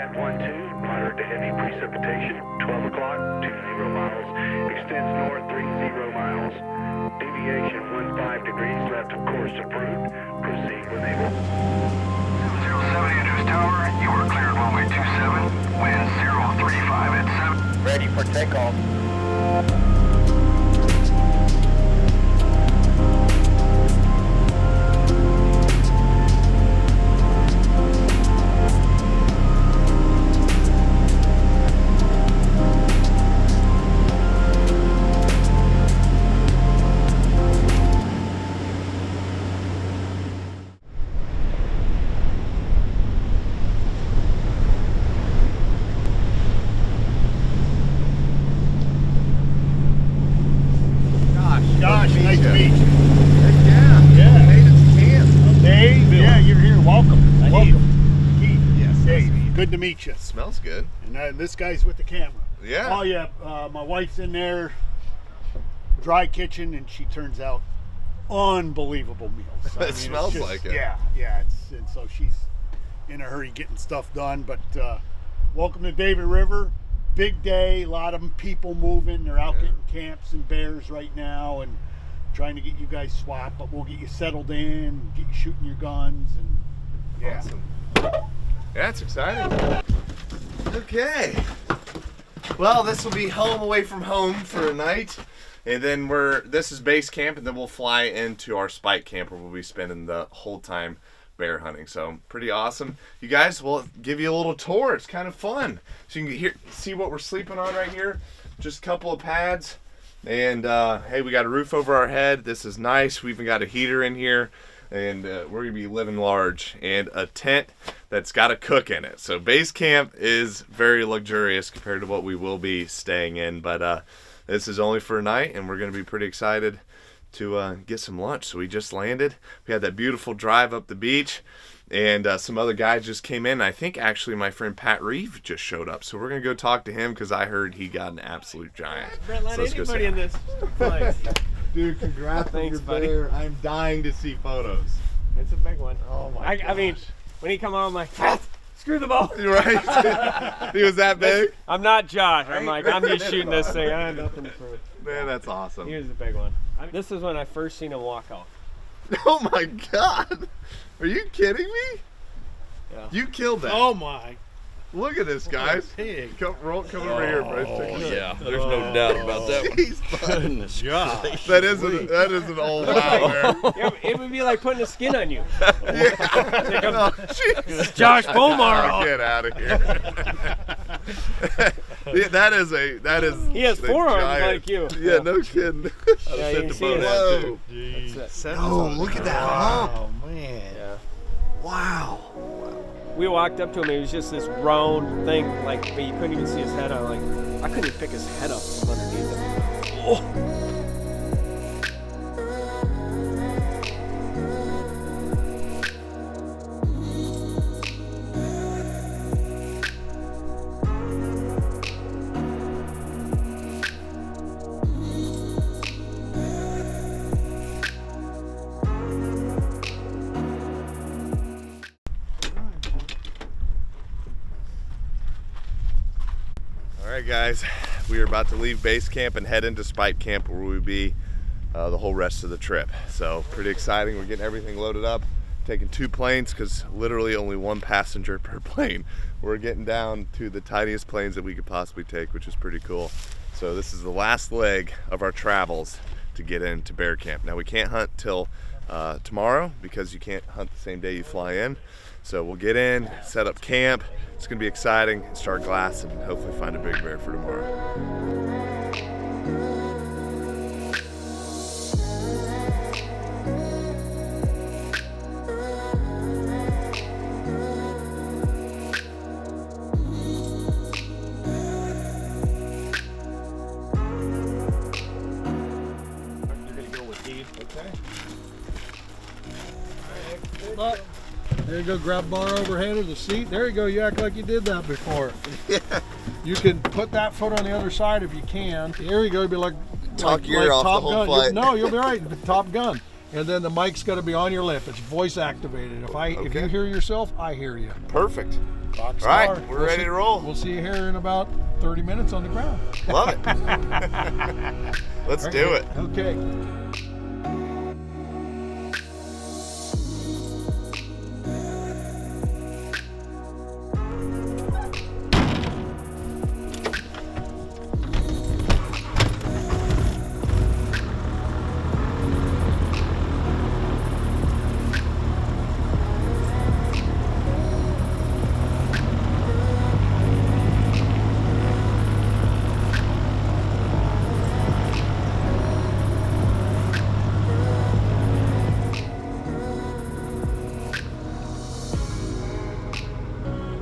Cat 1-2, moderate to heavy precipitation, 12 o'clock, 20 miles, extends north 30 miles. Deviation 15 degrees left of course approved. Proceed when able. 007 Andrews Tower, you are cleared runway 27, wind 035 at 7. Ready for takeoff. Josh, nice to meet you. Yeah. Made it to camp. Dave, yeah, you're here. Welcome. Welcome. Keith. Yes, Dave, good to meet you. Smells good. And this guy's with the camera. Yeah. Oh, yeah. My wife's in there, dry kitchen, and she turns out unbelievable meals. It smells like it. Yeah. And so she's in a hurry getting stuff done. But welcome to David River. Big day, a lot of people moving. They're out getting camps and bears right now and trying to get you guys swapped, but we'll get you settled in, get you shooting your guns, and yeah. Awesome. Yeah, it's exciting. Okay. Well, this will be home away from home for a night. And then this is base camp, and then we'll fly into our spike camp where we'll be spending the whole time bear hunting. So pretty awesome. You guys, we'll give you a little tour. It's kind of fun. So you can see what we're sleeping on right here. Just a couple of pads. And hey, we got a roof over our head. This is nice. We even got a heater in here. And we're gonna be living large. And a tent that's got a cook in it. So base camp is very luxurious compared to what we will be staying in. But this is only for a night, and we're gonna be pretty excited to get some lunch. So we just landed. We had that beautiful drive up the beach, and some other guys just came in. I think actually my friend Pat Reeve just showed up. So we're gonna go talk to him because I heard he got an absolute giant. Brett, let So let's go anybody say in this place. Dude, congrats on your buddy. bear. I'm dying to see photos. It's a big one. Oh my I mean, when he come on, I'm like, screw the ball. Right? He was that big? I'm not Josh. I'm like, I'm just shooting this thing. I have nothing to prove. Man, that's awesome. He was a big one. This is when I first seen him walk off. Oh my God. Are you kidding me? Yeah. You killed that. Oh my! Look at this, guys. Pig. Come over here, Bryce. Take a look. Yeah, there's no doubt about that one. Jeez, bud. Goodness gracious. That is an old wow there. It would be like putting a skin on you. Oh, jeez. Josh Bowmar. Get out of here. Yeah, that is. He has a forearms giant. like you. Yeah, no kidding. Yeah, you can see it. Whoa. That's it. Oh, look at that hump. Oh man! Yeah. Wow. We walked up to him. It was just this round thing, like, but you couldn't even see his head. I couldn't even pick his head up from underneath him. Oh. Alright guys, we are about to leave base camp and head into spike camp where we'll be the whole rest of the trip. So pretty exciting. We're getting everything loaded up, taking 2 planes because literally only 1 passenger per plane. We're getting down to the tiniest planes that we could possibly take, which is pretty cool. So this is the last leg of our travels to get into bear camp. Now we can't hunt till tomorrow because you can't hunt the same day you fly in. So we'll get in, set up camp. It's gonna be exciting, start glass, and hopefully find a big bear for tomorrow. You're gonna go with Dave. Okay. Look. There you go, grab bar overhead of the seat. There you go, you act like you did that before. Yeah. You can put that foot on the other side if you can. There you go, you'll be like Talk your ear off Top the whole Gun. flight. No, you'll be right, Top Gun. And then the mic's gotta be on your lip. It's voice activated. If you hear yourself, I hear you. Perfect. Rock All right, star. we're ready to roll. We'll see you here in about 30 minutes on the ground. Love it. Let's do it. Okay.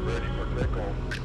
Ready for takeoff.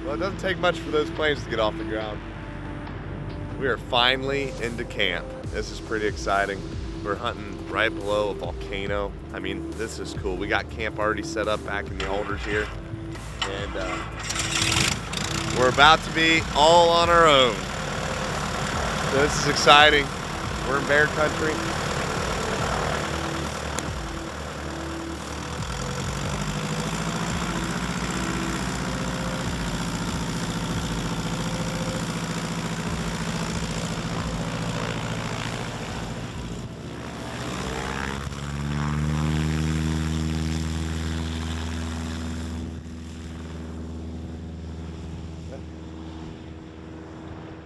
Well, it doesn't take much for those planes to get off the ground. We are finally into camp. This is pretty exciting. We're hunting right below a volcano. I mean, this is cool. We got camp already set up back in the alders here. And we're about to be all on our own. So this is exciting. We're in bear country.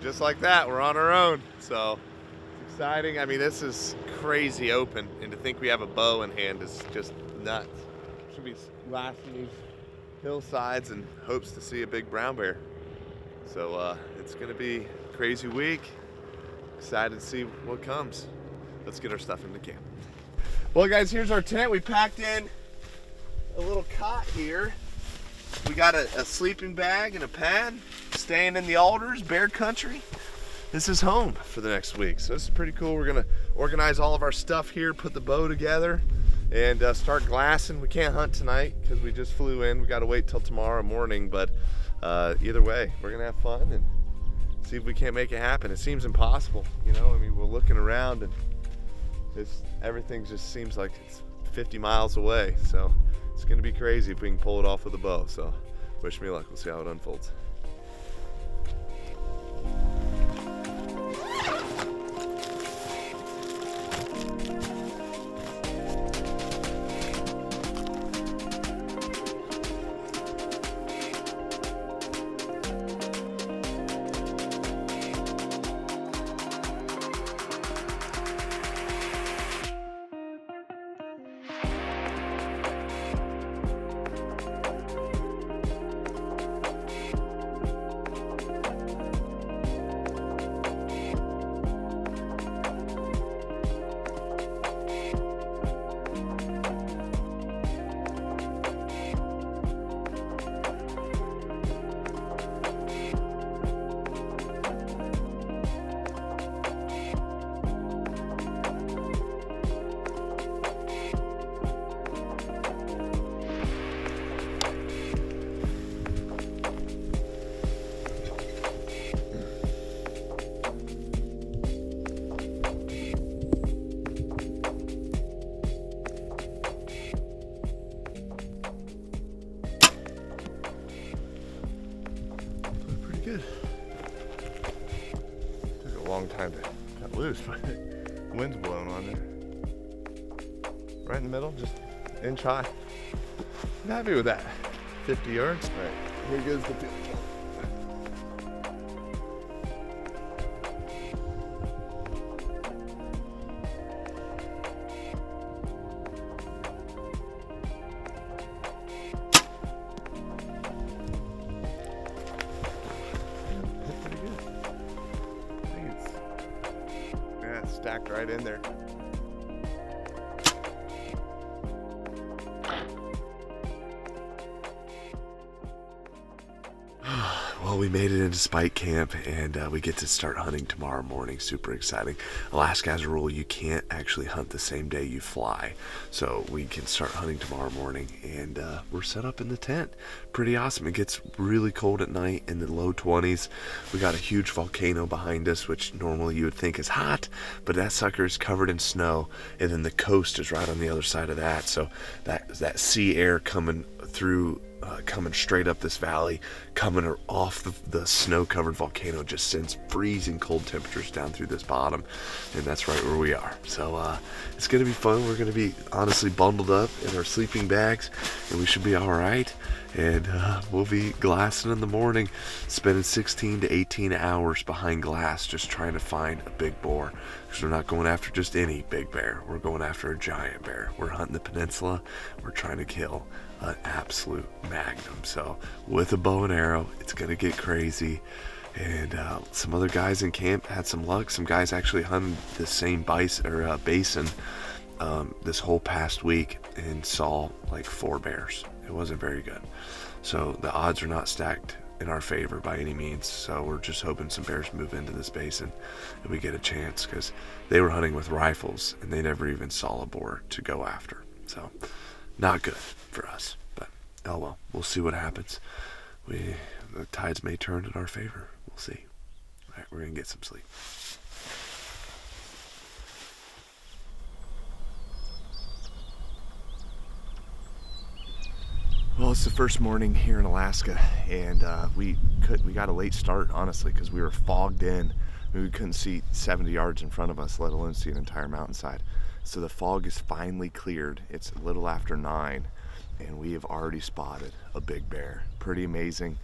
Just like that, we're on our own. So it's exciting. I mean, this is crazy open, and to think we have a bow in hand is just nuts. Should be blasting these hillsides in hopes to see a big brown bear. So it's gonna be a crazy week. Excited to see what comes. Let's get our stuff into camp. Well, guys, here's our tent. We packed in a little cot here. We got a sleeping bag and a pad. Staying in the alders, bear country. This is home for the next week. So this is pretty cool. We're gonna organize all of our stuff here, put the bow together, and start glassing. We can't hunt tonight because we just flew in. We gotta wait till tomorrow morning, but either way, we're gonna have fun and see if we can't make it happen. It seems impossible, you know. I mean, we're looking around and everything just seems like it's 50 miles away. So it's gonna be crazy if we can pull it off with a bow. So wish me luck. We'll see how it unfolds. Good. Took a long time to cut loose, but the wind's blowing on there. Right in the middle, just inch high. I'm happy with that. 50 yards. All right, here goes the field. Stacked right in there. Well, we made it into Spike Camp, and we get to start hunting tomorrow morning. Super exciting. Alaska has a rule: you can't actually hunt the same day you fly. So we can start hunting tomorrow morning, and we're set up in the tent. Pretty awesome. It gets really cold at night in the low 20s. We got a huge volcano behind us, which normally you would think is hot, but that sucker is covered in snow, and then the coast is right on the other side of that. So that sea air coming through, coming straight up this valley, coming off the snow-covered volcano, just sends freezing cold temperatures down through this bottom, and that's right where we are. So it's gonna be fun. We're gonna be honestly bundled up in our sleeping bags, and we should be all right. And we'll be glassing in the morning, spending 16 to 18 hours behind glass just trying to find a big boar, because we're not going after just any big bear. We're going after a giant bear. We're hunting the peninsula. We're trying to kill an absolute magnum. So with a bow and arrow, it's gonna get crazy. And some other guys in camp had some luck. Some guys actually hunted the same basin this whole past week and saw like 4 bears. It wasn't very good. So the odds are not stacked in our favor by any means. So we're just hoping some bears move into this basin and we get a chance, because they were hunting with rifles and they never even saw a boar to go after. So not good for us, but oh well, we'll see what happens. The tides may turn in our favor. We'll see. All right, we're gonna get some sleep. Well, it's the first morning here in Alaska, and we got a late start, honestly, because we were fogged in. I mean, we couldn't see 70 yards in front of us, let alone see an entire mountainside. So the fog is finally cleared. It's a little after 9, and we have already spotted a big bear. Pretty amazing,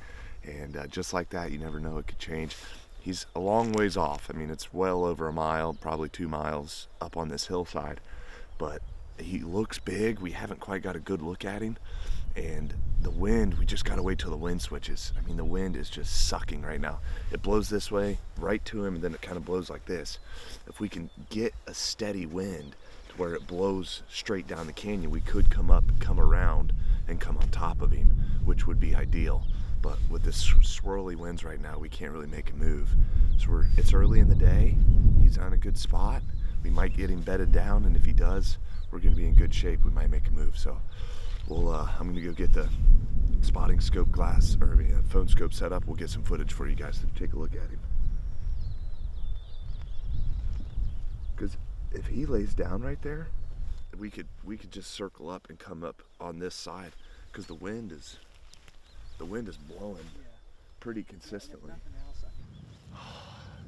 and just like that, you never know, it could change. He's a long ways off. I mean, it's well over a mile, probably 2 miles up on this hillside, but he looks big. We haven't quite got a good look at him. And the wind, we just gotta wait till the wind switches. I mean, the wind is just sucking right now. It blows this way, right to him, and then it kind of blows like this. If we can get a steady wind to where it blows straight down the canyon, we could come up, come around, and come on top of him, which would be ideal. But with the swirly winds right now, we can't really make a move. So it's early in the day. He's on a good spot. We might get him bedded down, and if he does, we're gonna be in good shape. We might make a move. So I'm gonna go get the spotting scope phone scope set up. We'll get some footage for you guys to take a look at him. Because if he lays down right there, we could just circle up and come up on this side, because the wind is blowing pretty consistently.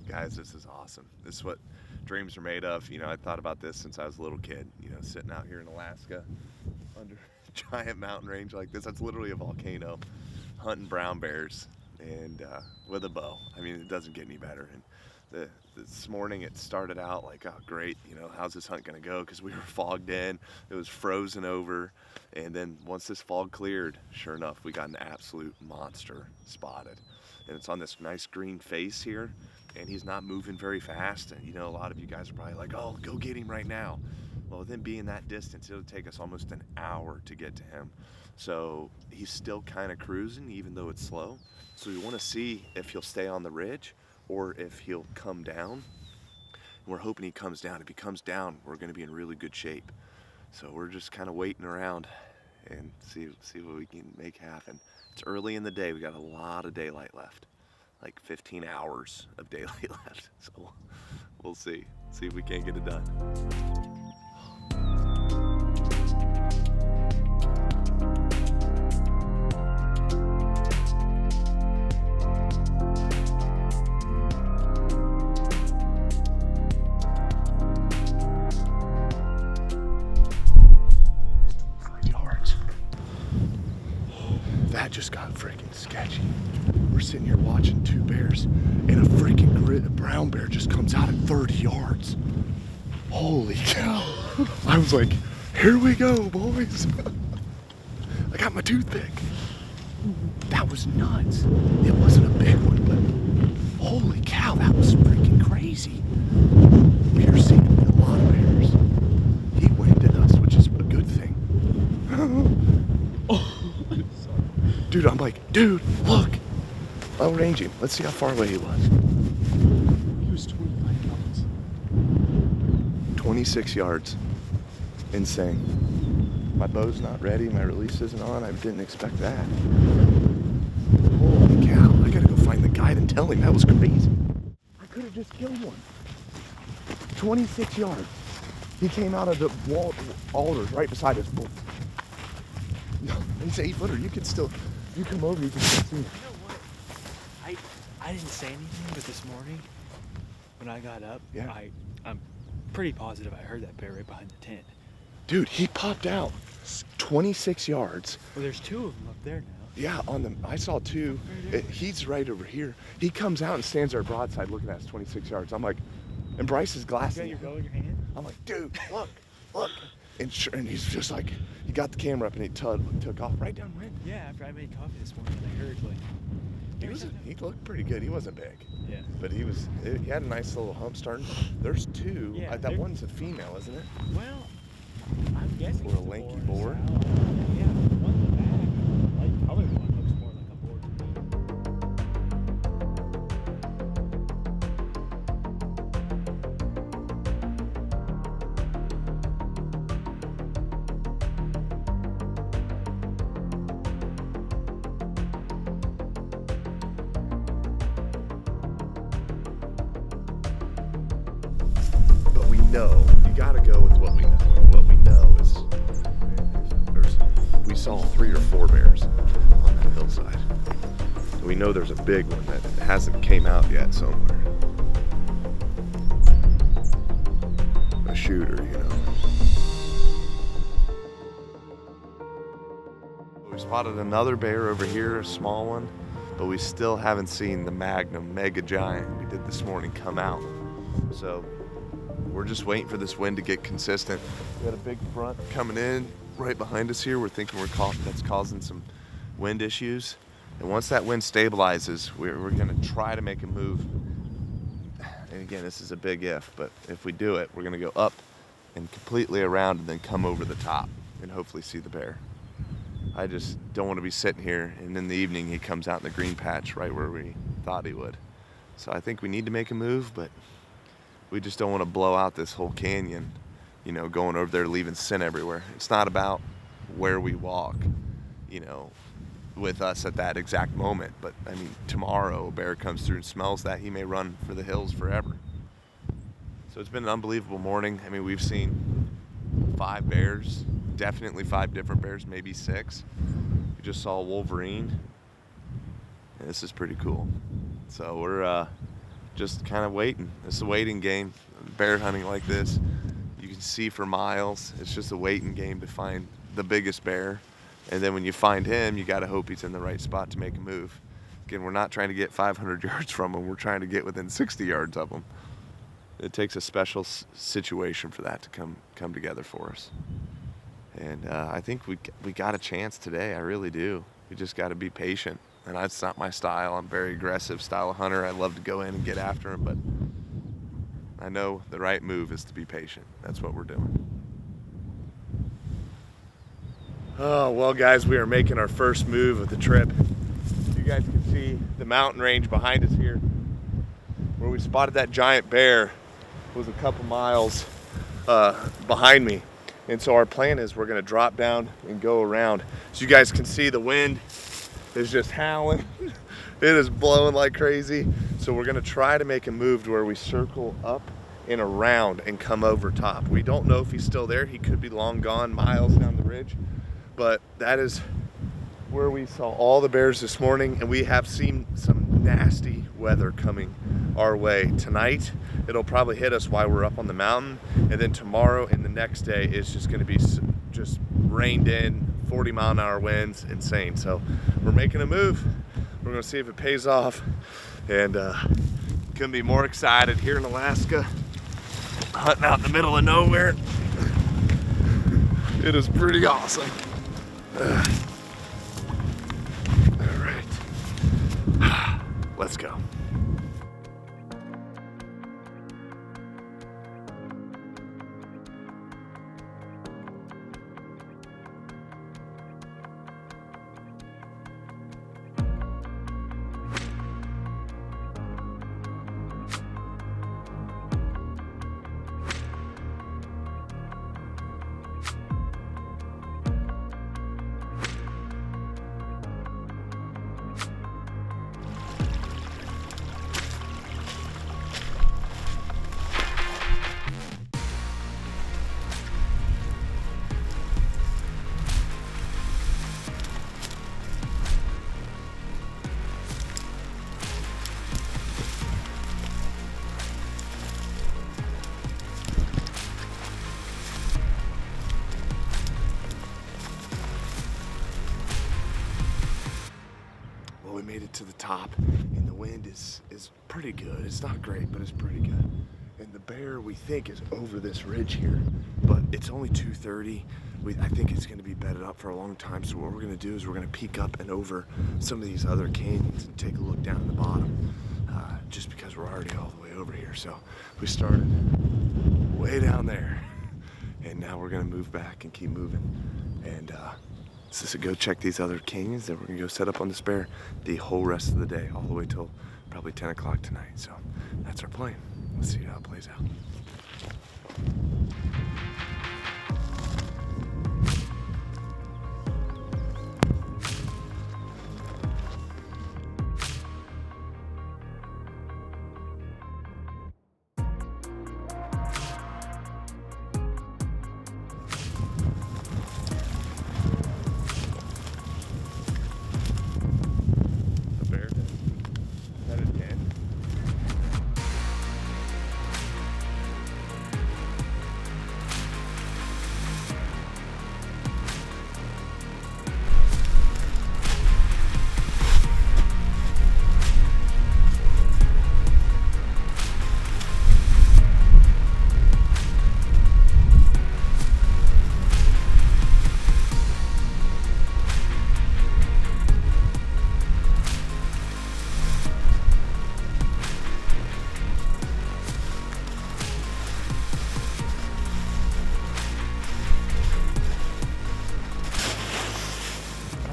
Guys, this is awesome. This is what dreams are made of. You know, I thought about this since I was a little kid, you know, sitting out here in Alaska under a giant mountain range like this. That's literally a volcano, hunting brown bears and with a bow. I mean, it doesn't get any better. And this morning it started out like, oh great, you know, how's this hunt gonna go? Because we were fogged in, it was frozen over. And then once this fog cleared, sure enough, we got an absolute monster spotted. And it's on this nice green face here, and he's not moving very fast. And you know, a lot of you guys are probably like, oh, go get him right now. Well, with him being that distance, it'll take us almost an hour to get to him. So he's still kind of cruising, even though it's slow. So we want to see if he'll stay on the ridge or if he'll come down. And we're hoping he comes down. If he comes down, we're going to be in really good shape. So we're just kind of waiting around and see what we can make happen. It's early in the day. We got a lot of daylight left, like 15 hours of daylight left. So we'll see if we can't get it done. That just got freaking sketchy. We're sitting here watching two bears, and a freaking brown bear just comes out at 30 yards. Holy cow. I was like, here we go, boys. I got my toothpick. That was nuts. It wasn't a big one, but holy cow, that was freaking crazy. We are seeing a lot of bears. He winded us, which is a good thing. Dude, I'm like, dude, look. I'll range him. Let's see how far away he was. He was 25 yards. 26 yards. Insane. My bow's not ready. My release isn't on. I didn't expect that. Holy cow. I gotta go find the guide and tell him that was crazy. I could have just killed one. 26 yards. He came out of the alders right beside us. Boom. He's an 8-footer. You can still... You come over, you can still see. You know what? I didn't say anything, but this morning when I got up, yeah. I'm pretty positive I heard that bear right behind the tent. Dude, he popped out 26 yards. Well, there's two of them up there now. Yeah, I saw two. He's right over here. He comes out and stands there broadside looking at us 26 yards. I'm like, and Bryce is glassing. You got your bow in your hand? I'm like, dude, look. And he's just like, he got the camera up and he took off right downwind. Yeah, after I made coffee this morning, I heard like... He looked pretty good. He wasn't big. Yeah. But he had a nice little hump starting. There's two. Yeah, that one's a female, isn't it? Well, I'm guessing Or a it's lanky boar. boar. Yeah, the one in the back, like colored one, looks more like a boar to me. know. You gotta go with what we know. And what we know is we saw 3 or 4 bears on that hillside. We know there's a big one that hasn't came out yet somewhere. A shooter, you know. We spotted another bear over here, a small one, but we still haven't seen the Magnum Mega Giant we did this morning come out. So we're just waiting for this wind to get consistent. We got a big front coming in right behind us here. We're thinking that's causing some wind issues. And once that wind stabilizes, we're gonna try to make a move. And again, this is a big if, but if we do it, we're gonna go up and completely around and then come over the top and hopefully see the bear. I just don't want to be sitting here and in the evening he comes out in the green patch right where we thought he would. So I think we need to make a move, but we just don't want to blow out this whole canyon, you know, going over there leaving scent everywhere. It's not about where we walk, you know, with us at that exact moment, but I mean, tomorrow a bear comes through and smells that, he may run for the hills forever. So it's been an unbelievable morning. I mean, we've seen 5 bears, definitely 5 different bears, maybe 6. We just saw a wolverine. And this is pretty cool. So we're just kind of waiting. It's a waiting game. Bear hunting like this, you can see for miles. It's just a waiting game to find the biggest bear. And then when you find him, you got to hope he's in the right spot to make a move. Again, we're not trying to get 500 yards from him. We're trying to get within 60 yards of him. It takes a special situation for that to come together for us. And I think we got a chance today. I really do. We just got to be patient. And that's not my style. I'm very aggressive style of hunter. I love to go in and get after him, but I know the right move is to be patient. That's what we're doing. Oh, well, guys, we are making our first move of the trip. You guys can see the mountain range behind us here. Where we spotted that giant bear was a couple miles behind me. And so our plan is we're gonna drop down and go around. So you guys can see the wind is just howling. It is blowing like crazy. So we're gonna try to make a move to where we circle up and around and come over top. We don't know if he's still there. He could be long gone, miles down the ridge. But that is where we saw all the bears this morning, and we have seen some nasty weather coming our way. Tonight, it'll probably hit us while we're up on the mountain, and then tomorrow and the next day is just gonna be just rained in, 40-mile-an-hour winds, insane. So we're making a move. We're gonna see if it pays off, and couldn't be more excited here in Alaska, hunting out in the middle of nowhere. It is pretty awesome. All right, let's go. Made it to the top, and the wind is pretty good. It's not great, but it's pretty good. And the bear, we think, is over this ridge here, but it's only 2:30. I think it's going to be bedded up for a long time. So what we're going to do is we're going to peek up and over some of these other canyons and take a look down at the bottom, just because we're already all the way over here. So we started way down there, and now we're going to move back and keep moving. And so go check these other canyons, then we're gonna go set up on this bear the whole rest of the day, all the way till probably 10 o'clock tonight. So that's our plan. Let's see how it plays out.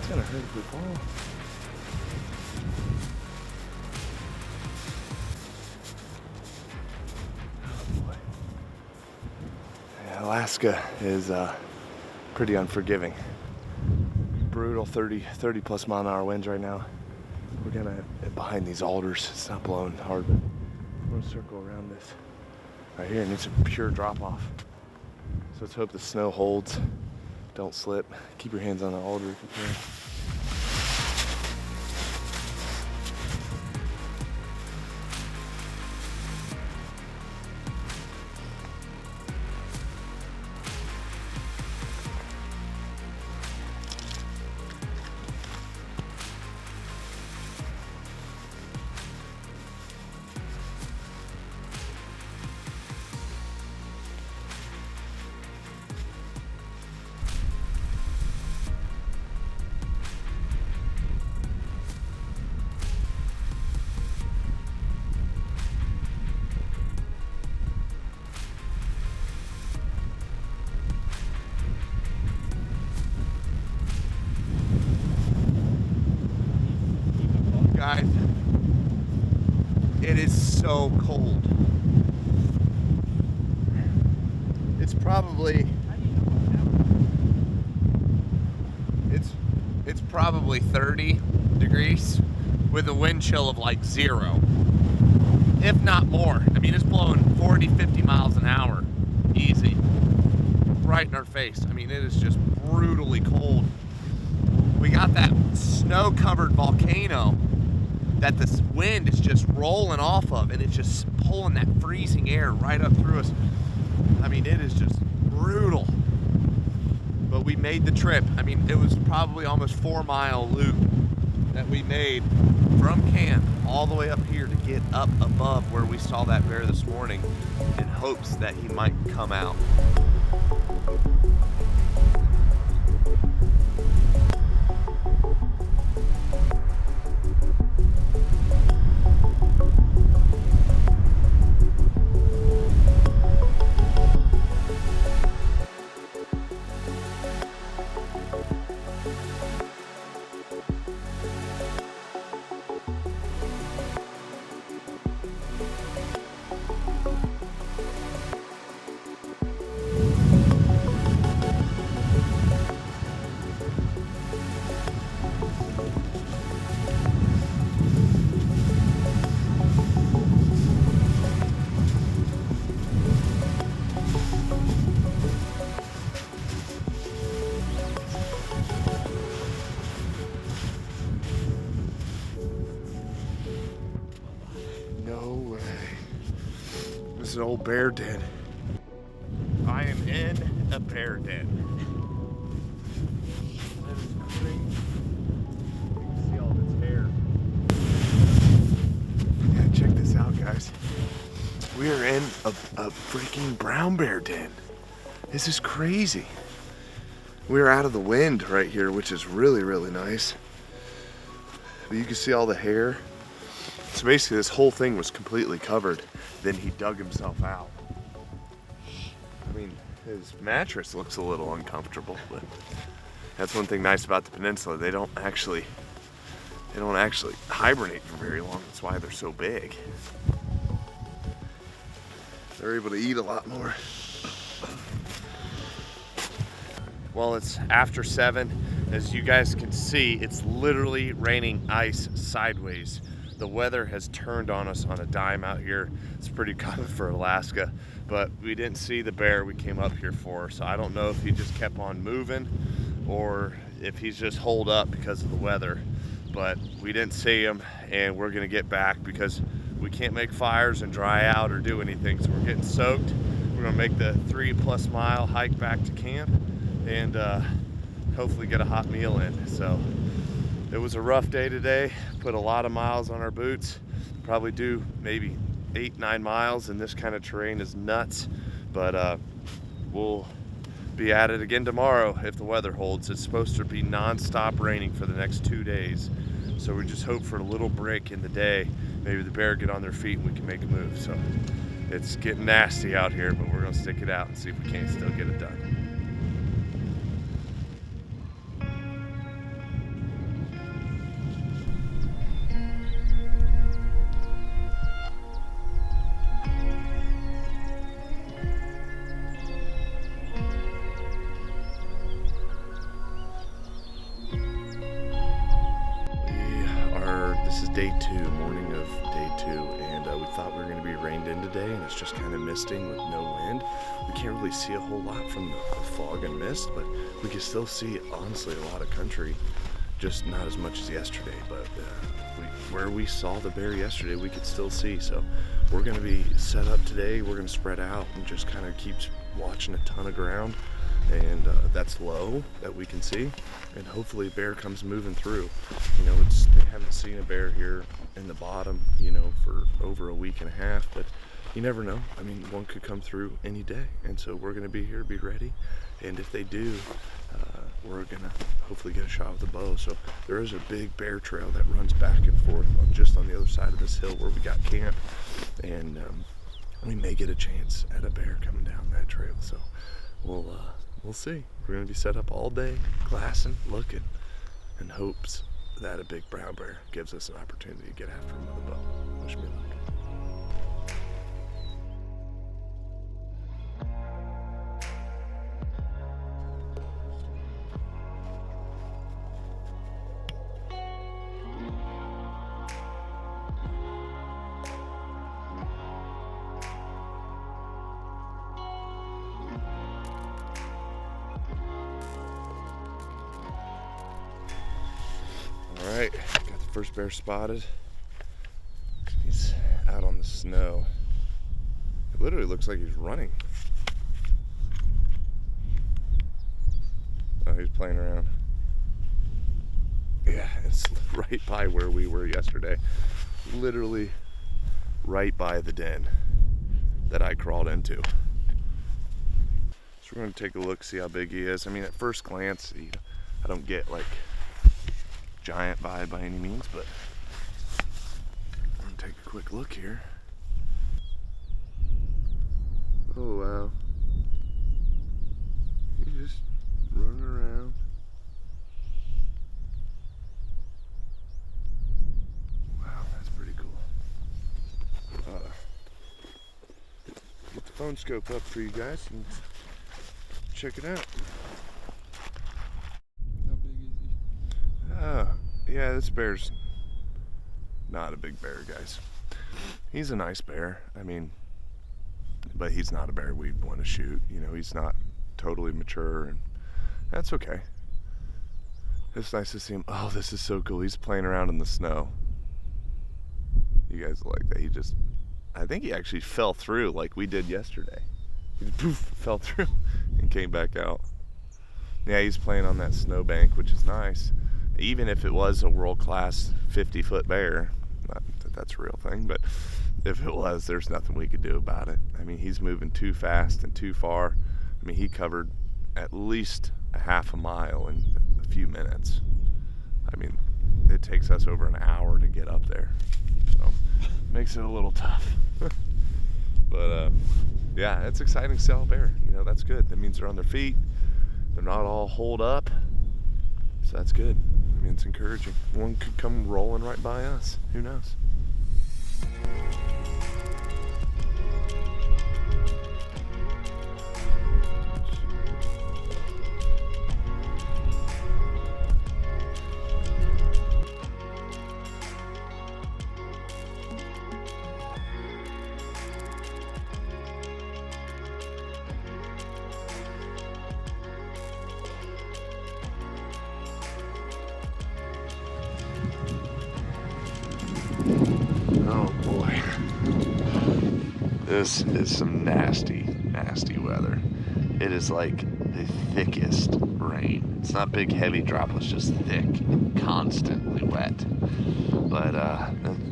Gonna hurt if we fall. Oh boy. Yeah, Alaska is pretty unforgiving. Brutal 30 plus mile an hour winds right now. We're gonna behind these alders. It's not blowing hard, but we're gonna circle around this right here, and it's a pure drop off. So let's hope the snow holds. Don't slip. Keep your hands on the alder if you can. Guys, it is so cold. It's probably it's probably 30 degrees with a wind chill of like 0, if not more. I mean, it's blowing 40, 50 miles an hour, easy, right in our face. I mean, it is just brutally cold. We got that snow-covered volcano that this wind is just rolling off of, and it's just pulling that freezing air right up through us. I mean, it is just brutal. But we made the trip. I mean, it was probably almost 4-mile loop that we made from camp all the way up here to get up above where we saw that bear this morning in hopes that he might come out. This is an old bear den. I am in a bear den. That is crazy. You can see all this hair. Yeah, check this out, guys. We are in a freaking brown bear den. This is crazy. We're out of the wind right here, which is really, really nice. But you can see all the hair. So basically this whole thing was completely covered. Then he dug himself out. I mean, his mattress looks a little uncomfortable, but that's one thing nice about the peninsula. They don't actually hibernate for very long. That's why they're so big. They're able to eat a lot more. Well, it's after 7. As you guys can see, it's literally raining ice sideways. The weather has turned on us on a dime out here. It's pretty common for Alaska, but we didn't see the bear we came up here for. So I don't know if he just kept on moving or if he's just holed up because of the weather, but we didn't see him, and we're gonna get back because we can't make fires and dry out or do anything. So we're getting soaked. We're gonna make the 3+ mile hike back to camp and hopefully get a hot meal in. So it was a rough day today. Put a lot of miles on our boots. Probably do maybe 8-9 miles, and this kind of terrain is nuts. But we'll be at it again tomorrow if the weather holds. It's supposed to be non-stop raining for the next 2 days. So we just hope for a little break in the day. Maybe the bear get on their feet and we can make a move. So it's getting nasty out here, but we're gonna stick it out and see if we can't still get it done. This is day 2, morning of day 2, and we thought we were going to be rained in today, and it's just kind of misting with no wind. We can't really see a whole lot from the fog and mist, but we can still see, honestly, a lot of country, just not as much as yesterday. But where we saw the bear yesterday, we could still see. So we're going to be set up today. We're going to spread out and just kind of keep watching a ton of ground, and that's low that we can see, and hopefully a bear comes moving through. You know, they haven't seen a bear here in the bottom, you know, for over a week and a half, but you never know. I mean, one could come through any day, and so we're going to be here, be ready, and if they do, we're going to hopefully get a shot with the bow. So there is a big bear trail that runs back and forth just on the other side of this hill where we got camp, and we may get a chance at a bear coming down that trail. So we'll see. We're going to be set up all day, glassing, looking, in hopes that a big brown bear gives us an opportunity to get after him with a bow. Wish me luck. All right, got the first bear spotted. He's out on the snow. It literally looks like he's running. Oh, he's playing around. Yeah, it's right by where we were yesterday. Literally right by the den that I crawled into. So we're gonna take a look, see how big he is. I mean, at first glance, I don't get like giant by any means, but I'm gonna take a quick look here. Oh wow, he's just running around. Wow, that's pretty cool. Get the phone scope up for you guys and check it out. Yeah, this bear's not a big bear, guys. He's a nice bear, I mean, but he's not a bear we'd want to shoot. You know, he's not totally mature, and that's okay. It's nice to see him. Oh, this is so cool. He's playing around in the snow. You guys like that? I think he actually fell through like we did yesterday. He just poof, fell through and came back out. Yeah, he's playing on that snowbank, which is nice. Even if it was a world-class 50-foot bear, not that that's a real thing, but if it was, there's nothing we could do about it. I mean, he's moving too fast and too far. I mean, he covered at least a half a mile in a few minutes. I mean, it takes us over an hour to get up there, so makes it a little tough. But yeah, it's exciting to sell a bear. You know, that's good. That means they're on their feet. They're not all holed up. So that's good. I mean, it's encouraging. One could come rolling right by us. Who knows? Oh boy. This is some nasty, nasty weather. It is like the thickest rain. It's not big, heavy droplets, just thick, constantly wet. But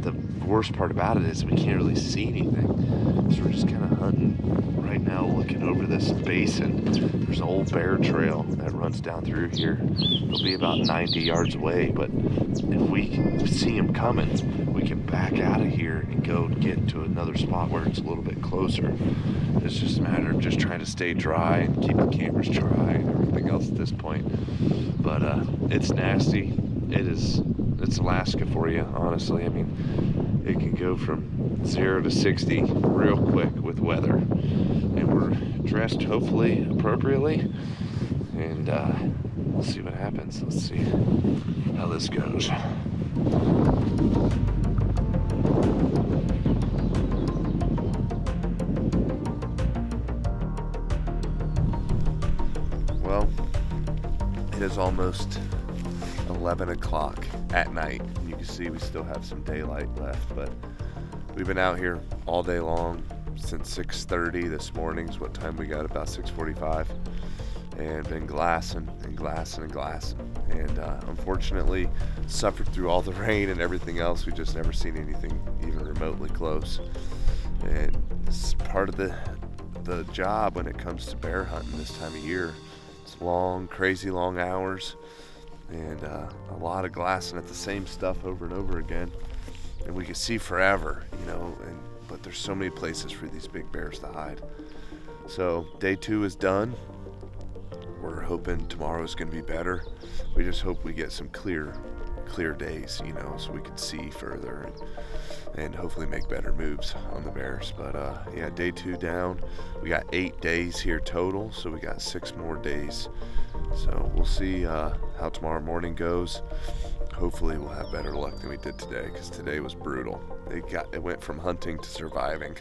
the worst part about it is we can't really see anything. So we're just kind of hunting right now, looking over this basin. There's an old bear trail that runs down through here. It'll be about 90 yards away, but if we see him coming, we can back out of here and go get to another spot where it's a little bit closer. It's just a matter of just trying to stay dry and keep the cameras dry and everything else at this point. But it's nasty. It's Alaska for you, honestly. I mean, it can go from 0 to 60 real quick with weather. And we're dressed hopefully appropriately. And we'll see what happens. Let's see how this goes. It is almost 11 o'clock at night. You can see we still have some daylight left, but we've been out here all day long since 6:30 this morning is what time we got, about 6:45, and been glassing and glassing and glassing. And unfortunately, suffered through all the rain and everything else. We just never seen anything even remotely close. And this is part of the job when it comes to bear hunting this time of year. It's long, crazy long hours, and a lot of glassing at the same stuff over and over again. And we can see forever, you know, but there's so many places for these big bears to hide. So day 2 is done. We're hoping tomorrow is going to be better. We just hope we get some clear days, you know, so we can see further and hopefully make better moves on the bears. But yeah, day 2 down. We got 8 days here total, so we got 6 more days. So we'll see how tomorrow morning goes. Hopefully we'll have better luck than we did today, because today was brutal. It went from hunting to surviving.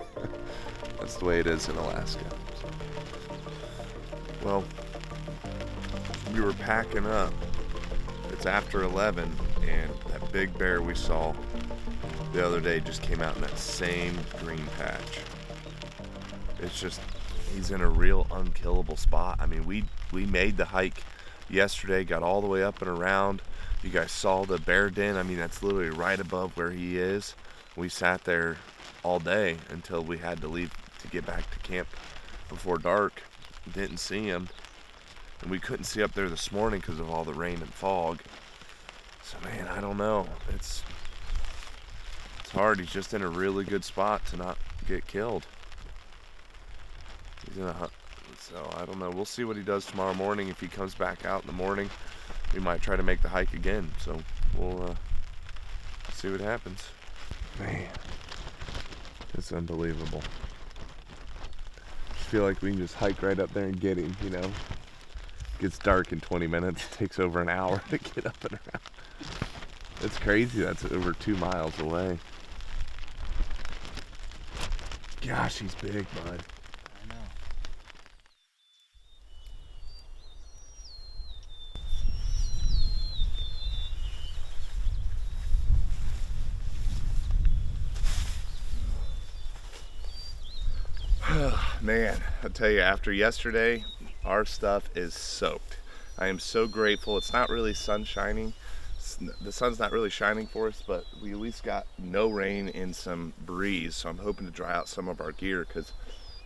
That's the way it is in Alaska. So. Well, we were packing up. It's after 11, and that big bear we saw the other day just came out in that same green patch. It's just, he's in a real unkillable spot. I mean, we made the hike yesterday, got all the way up and around. You guys saw the bear den. I mean, that's literally right above where he is. We sat there all day until we had to leave to get back to camp before dark. Didn't see him. And we couldn't see up there this morning because of all the rain and fog. So man, I don't know. It's hard. He's just in a really good spot to not get killed. He's in a hunt. So I don't know. We'll see what he does tomorrow morning. If he comes back out in the morning, we might try to make the hike again. So we'll see what happens. Man, it's unbelievable. I feel like we can just hike right up there and get him, you know. Gets dark in 20 minutes. It takes over an hour to get up and around. It's crazy. That's over 2 miles away. Gosh, he's big, bud. I know. Man, I'll tell you, after yesterday, our stuff is soaked. I am so grateful. It's not really sun shining. The sun's not really shining for us, but we at least got no rain and some breeze. So I'm hoping to dry out some of our gear because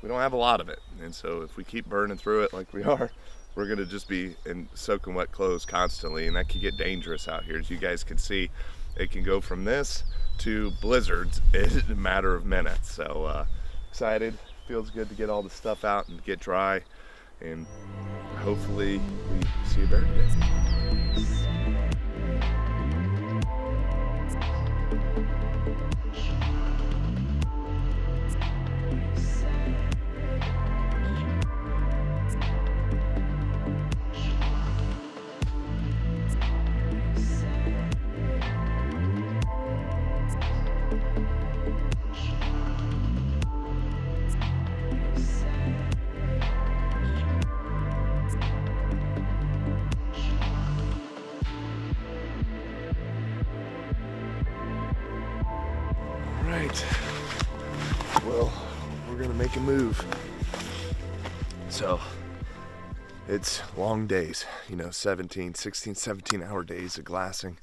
we don't have a lot of it. And so if we keep burning through it like we are, we're gonna just be in soaking wet clothes constantly, and that could get dangerous out here. As you guys can see, it can go from this to blizzards in a matter of minutes. So excited. Feels good to get all the stuff out and get dry, and hopefully we see a bear today. Well, we're gonna make a move. So it's long days, you know, 16, 17 hour days of glassing,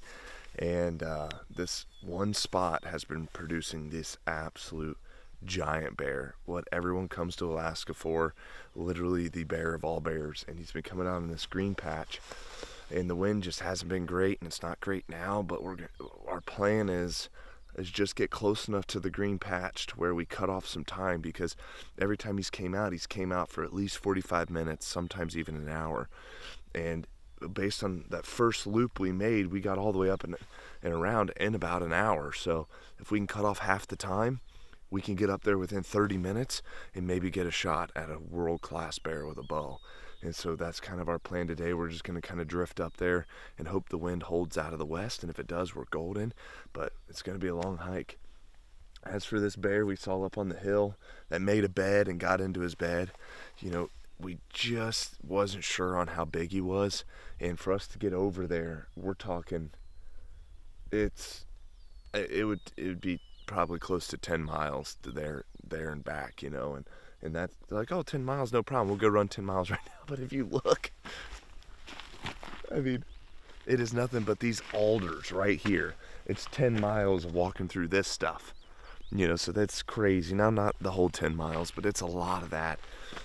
and this one spot has been producing this absolute giant bear, what everyone comes to Alaska for, literally the bear of all bears. And he's been coming out in this green patch, and the wind just hasn't been great, and it's not great now, but our plan is just get close enough to the green patch to where we cut off some time, because every time he's came out for at least 45 minutes, sometimes even an hour. And based on that first loop we made, we got all the way up and around in about an hour. So if we can cut off half the time, we can get up there within 30 minutes and maybe get a shot at a world-class bear with a bow. And so that's kind of our plan today. We're just going to kind of drift up there and hope the wind holds out of the west. And if it does, we're golden. But it's going to be a long hike. As for this bear we saw up on the hill that made a bed and got into his bed, you know, we just wasn't sure on how big he was. And for us to get over there, we're talking, it would be probably close to 10 miles to there and back, you know, and that's like, oh, 10 miles, no problem. We'll go run 10 miles right now. But if you look, I mean, it is nothing but these alders right here. It's 10 miles of walking through this stuff, you know, so that's crazy. Now, not the whole 10 miles, but it's a lot of that,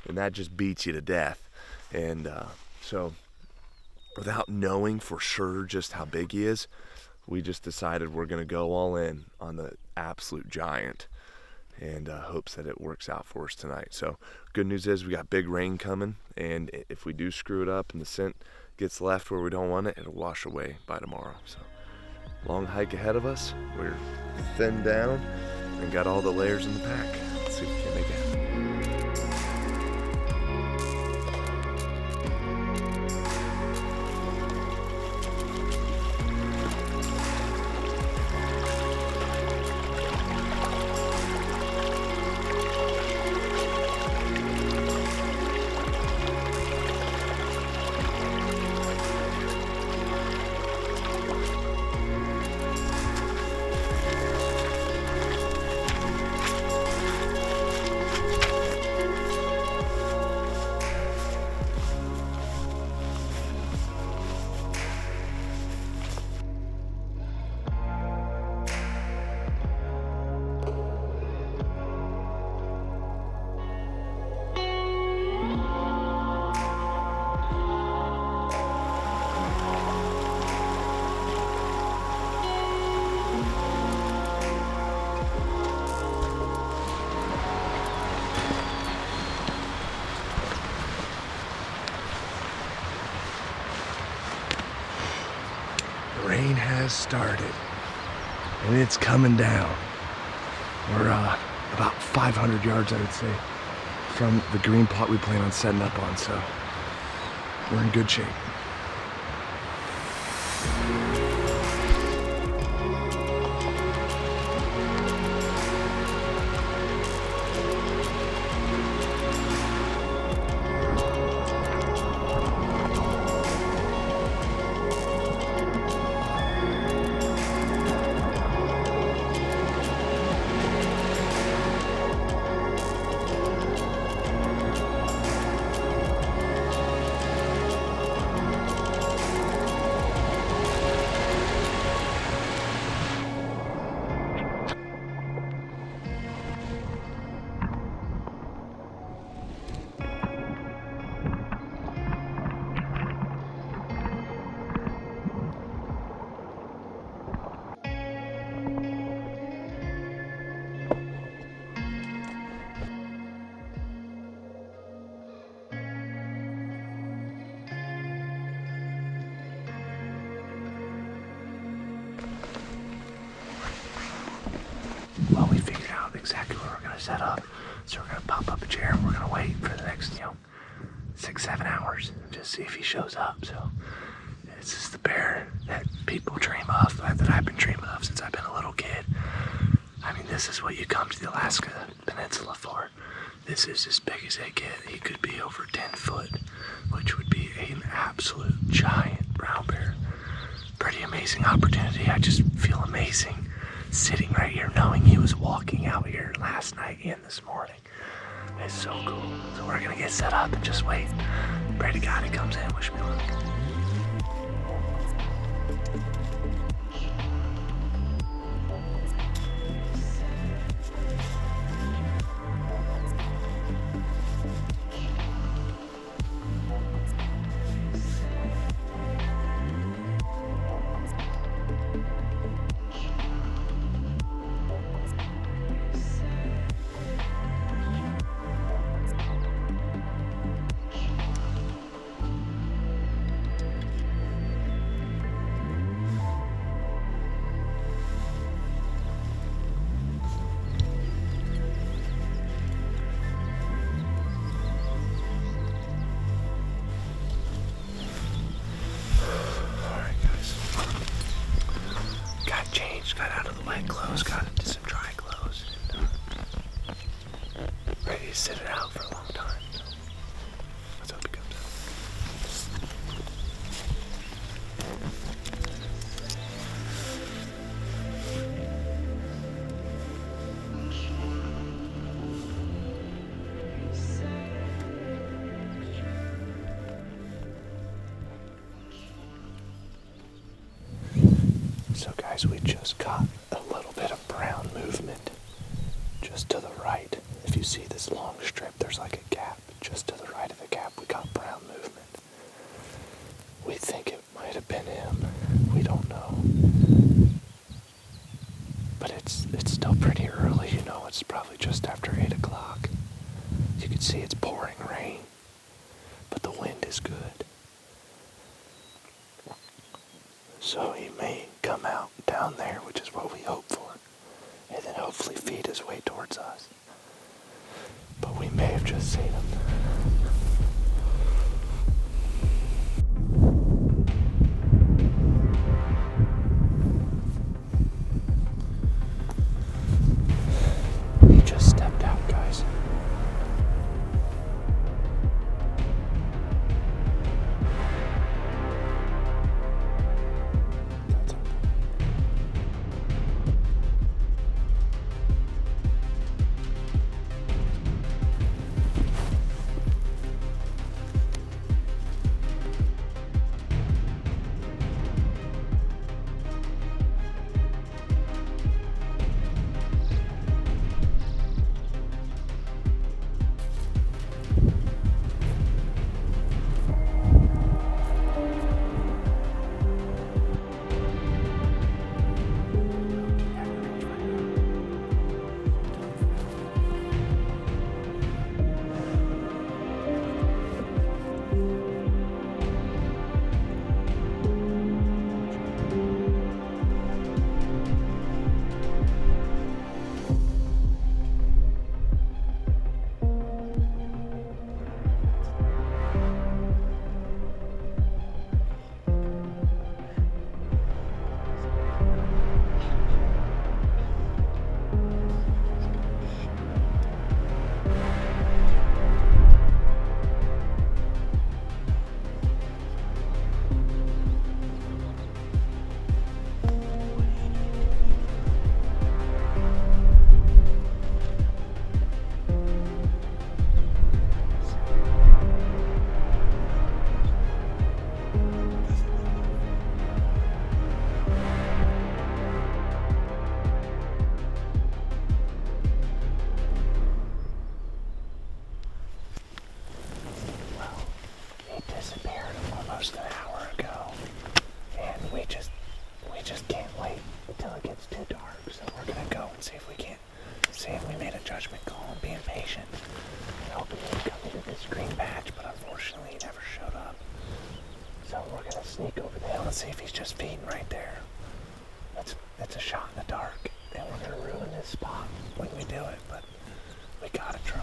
and that just beats you to death. And so without knowing for sure just how big he is, we just decided we're going to go all in on the absolute giant, and hopes that it works out for us tonight. So good news is we got big rain coming, and if we do screw it up and the scent gets left where we don't want it, it'll wash away by tomorrow. So long hike ahead of us. We're thinned down and got all the layers in the pack. Let's see if we can make it happen. Rain has started, and it's coming down. We're about 500 yards, I would say, from the green plot we plan on setting up on, so we're in good shape. Well, we figured out exactly where we're going to set up. So we're going to pop up a chair and we're going to wait for the next, 6-7 hours and just see if he shows up. So this is the bear that people dream of, that I've been dreaming of since I've been a little kid. I mean, this is what you come to the Alaska Peninsula for. This is as big as they get. He could be over 10 foot, which would be an absolute giant brown bear. Pretty amazing opportunity. I just feel amazing sitting right here knowing he was walking out here last night and this morning. It's so cool. So we're gonna get set up and just wait. Pray to God he comes in. Wish me luck. Got out of the wet clothes, got into some dry clothes, and ready to sit it out for a long time. So. So guys, we just caught a little bit of brown movement just to the right. If you see this long strip, there's like a gap. Just to the right of the gap, we got brown movement. We think it might have been him. We don't know. But it's still pretty early, you know. It's probably just after 8 o'clock. You can see it's pouring rain, but the wind is good. So he may come out down there, which is what we hope for, and then hopefully feed his way towards us. But we may have just seen him. He just stepped out, guys. Almost an hour ago, and we just can't wait until it gets too dark. So we're gonna go and see if we made a judgment call and being patient. Hoping he'd come into this green patch, but unfortunately he never showed up. So we're gonna sneak over the hill and see if he's just feeding right there. It's a shot in the dark, and we're gonna ruin this spot when we do it, but we gotta try.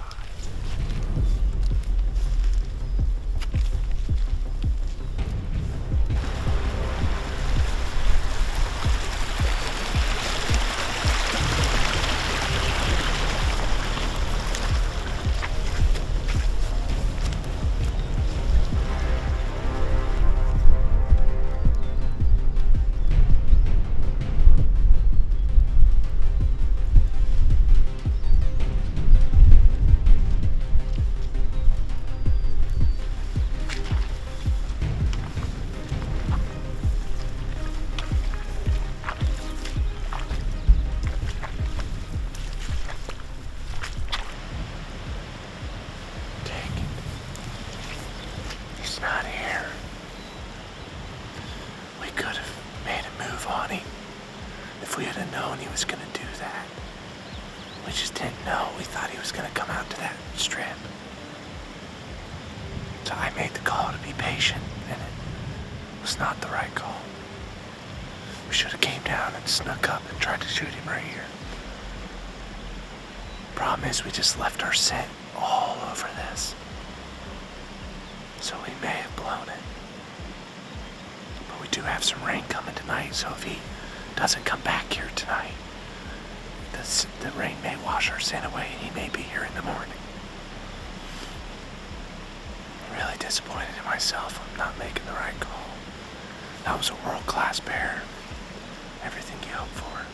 Not here. We could have made a move on him if we had known he was going to do that. We just didn't know. We thought he was going to come out to that strip. So I made the call to be patient, and it was not the right call. We should have came down and snuck up and tried to shoot him right here. Problem is, we just left our scent all over this. So we may have blown it. But we do have some rain coming tonight, so if he doesn't come back here tonight, the rain may wash our scent away and he may be here in the morning. I'm really disappointed in myself. I'm not making the right call. That was a world-class bear. Everything you hope for.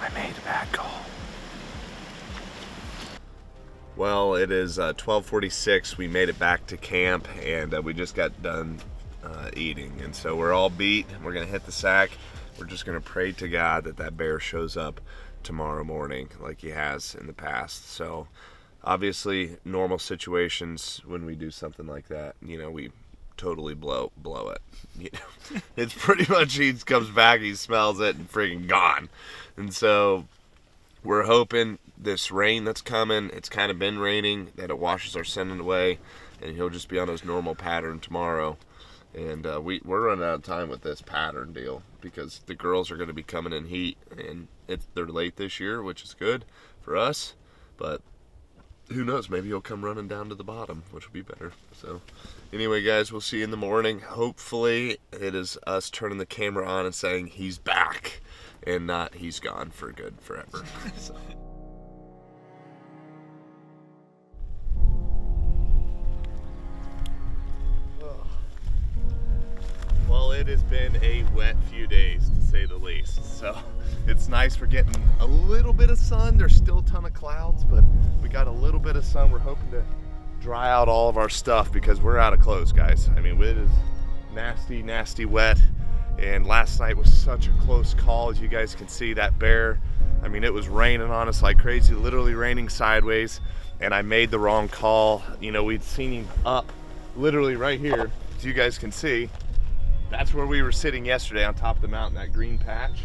I made a bad call. Well, it is 12:46. We made it back to camp, and we just got done eating. And so we're all beat. We're gonna hit the sack. We're just gonna pray to God that that bear shows up tomorrow morning like he has in the past. So obviously normal situations when we do something like that, you know, we totally blow it. You know, it's pretty much he comes back, he smells it, and freaking gone. And so we're hoping this rain that's coming, it's kind of been raining, that it washes our scent away, and he'll just be on his normal pattern tomorrow. And we're running out of time with this pattern deal because the girls are going to be coming in heat, and they're late this year, which is good for us, but who knows, maybe he'll come running down to the bottom, which will be better. So anyway, guys, we'll see you in the morning. Hopefully it is us turning the camera on and saying he's back and not he's gone for good forever. So. Well, it has been a wet few days, to say the least. So it's nice we're getting a little bit of sun. There's still a ton of clouds, but we got a little bit of sun. We're hoping to dry out all of our stuff because we're out of clothes, guys. I mean, it is nasty, nasty wet. And last night was such a close call. As you guys can see, that bear, I mean, it was raining on us like crazy, literally raining sideways. And I made the wrong call. You know, we'd seen him up literally right here, as you guys can see. That's where we were sitting yesterday, on top of the mountain, that green patch.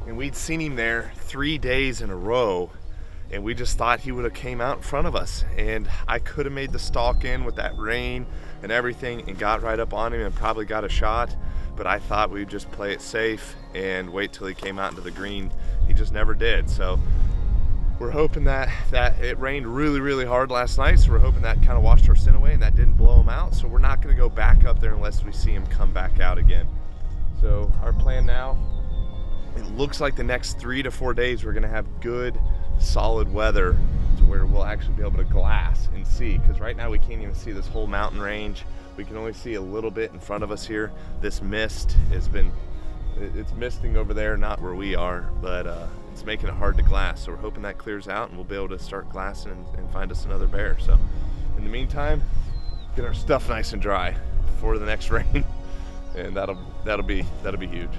And we'd seen him there 3 days in a row, and we just thought he would have came out in front of us. And I could have made the stalk in with that rain and everything and got right up on him and probably got a shot, but I thought we'd just play it safe and wait till he came out into the green. He just never did. So we're hoping that it rained really, really hard last night, so we're hoping that kind of washed our scent away and that didn't blow him out. So we're not going to go back up there unless we see him come back out again. So our plan now, it looks like the next 3 to 4 days we're going to have good, solid weather to where we'll actually be able to glass and see, because right now we can't even see this whole mountain range. We can only see a little bit in front of us here. This mist it's misting over there, not where we are, but it's making it hard to glass. So we're hoping that clears out and we'll be able to start glassing and find us another bear. So in the meantime, get our stuff nice and dry before the next rain, and that'll be huge.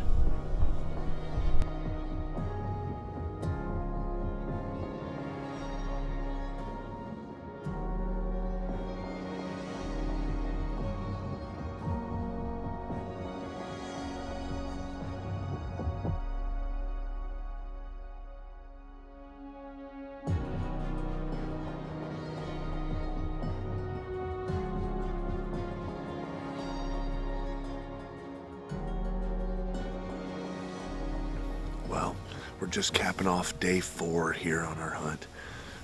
Well, we're just capping off day 4 here on our hunt,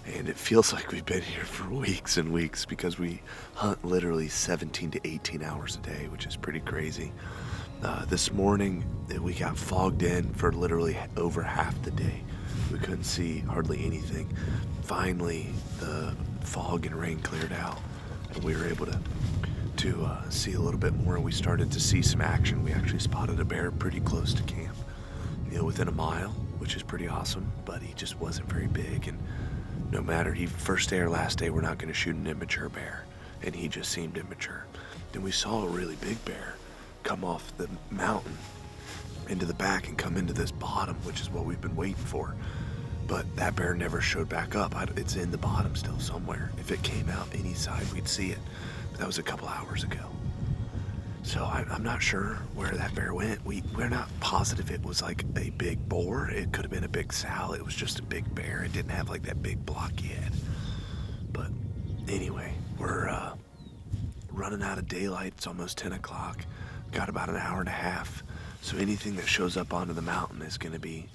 and it feels like we've been here for weeks and weeks because we hunt literally 17 to 18 hours a day, which is pretty crazy. This morning we got fogged in for literally over half the day. We couldn't see hardly anything. Finally, the fog and rain cleared out, and we were able to see a little bit more, and we started to see some action. We actually spotted a bear pretty close to camp, you know, within a mile, which is pretty awesome, but he just wasn't very big. And no matter, first day or last day, we're not going to shoot an immature bear, and he just seemed immature. Then we saw a really big bear come off the mountain into the back and come into this bottom, which is what we've been waiting for. But that bear never showed back up. It's in the bottom still somewhere. If it came out any side, we'd see it. But that was a couple hours ago. So I'm not sure where that bear went. We're not positive it was like a big boar. It could have been a big sow. It was just a big bear. It didn't have like that big blocky head. But anyway, we're running out of daylight. It's almost 10 o'clock. Got about an hour and a half. So anything that shows up onto the mountain is going to be,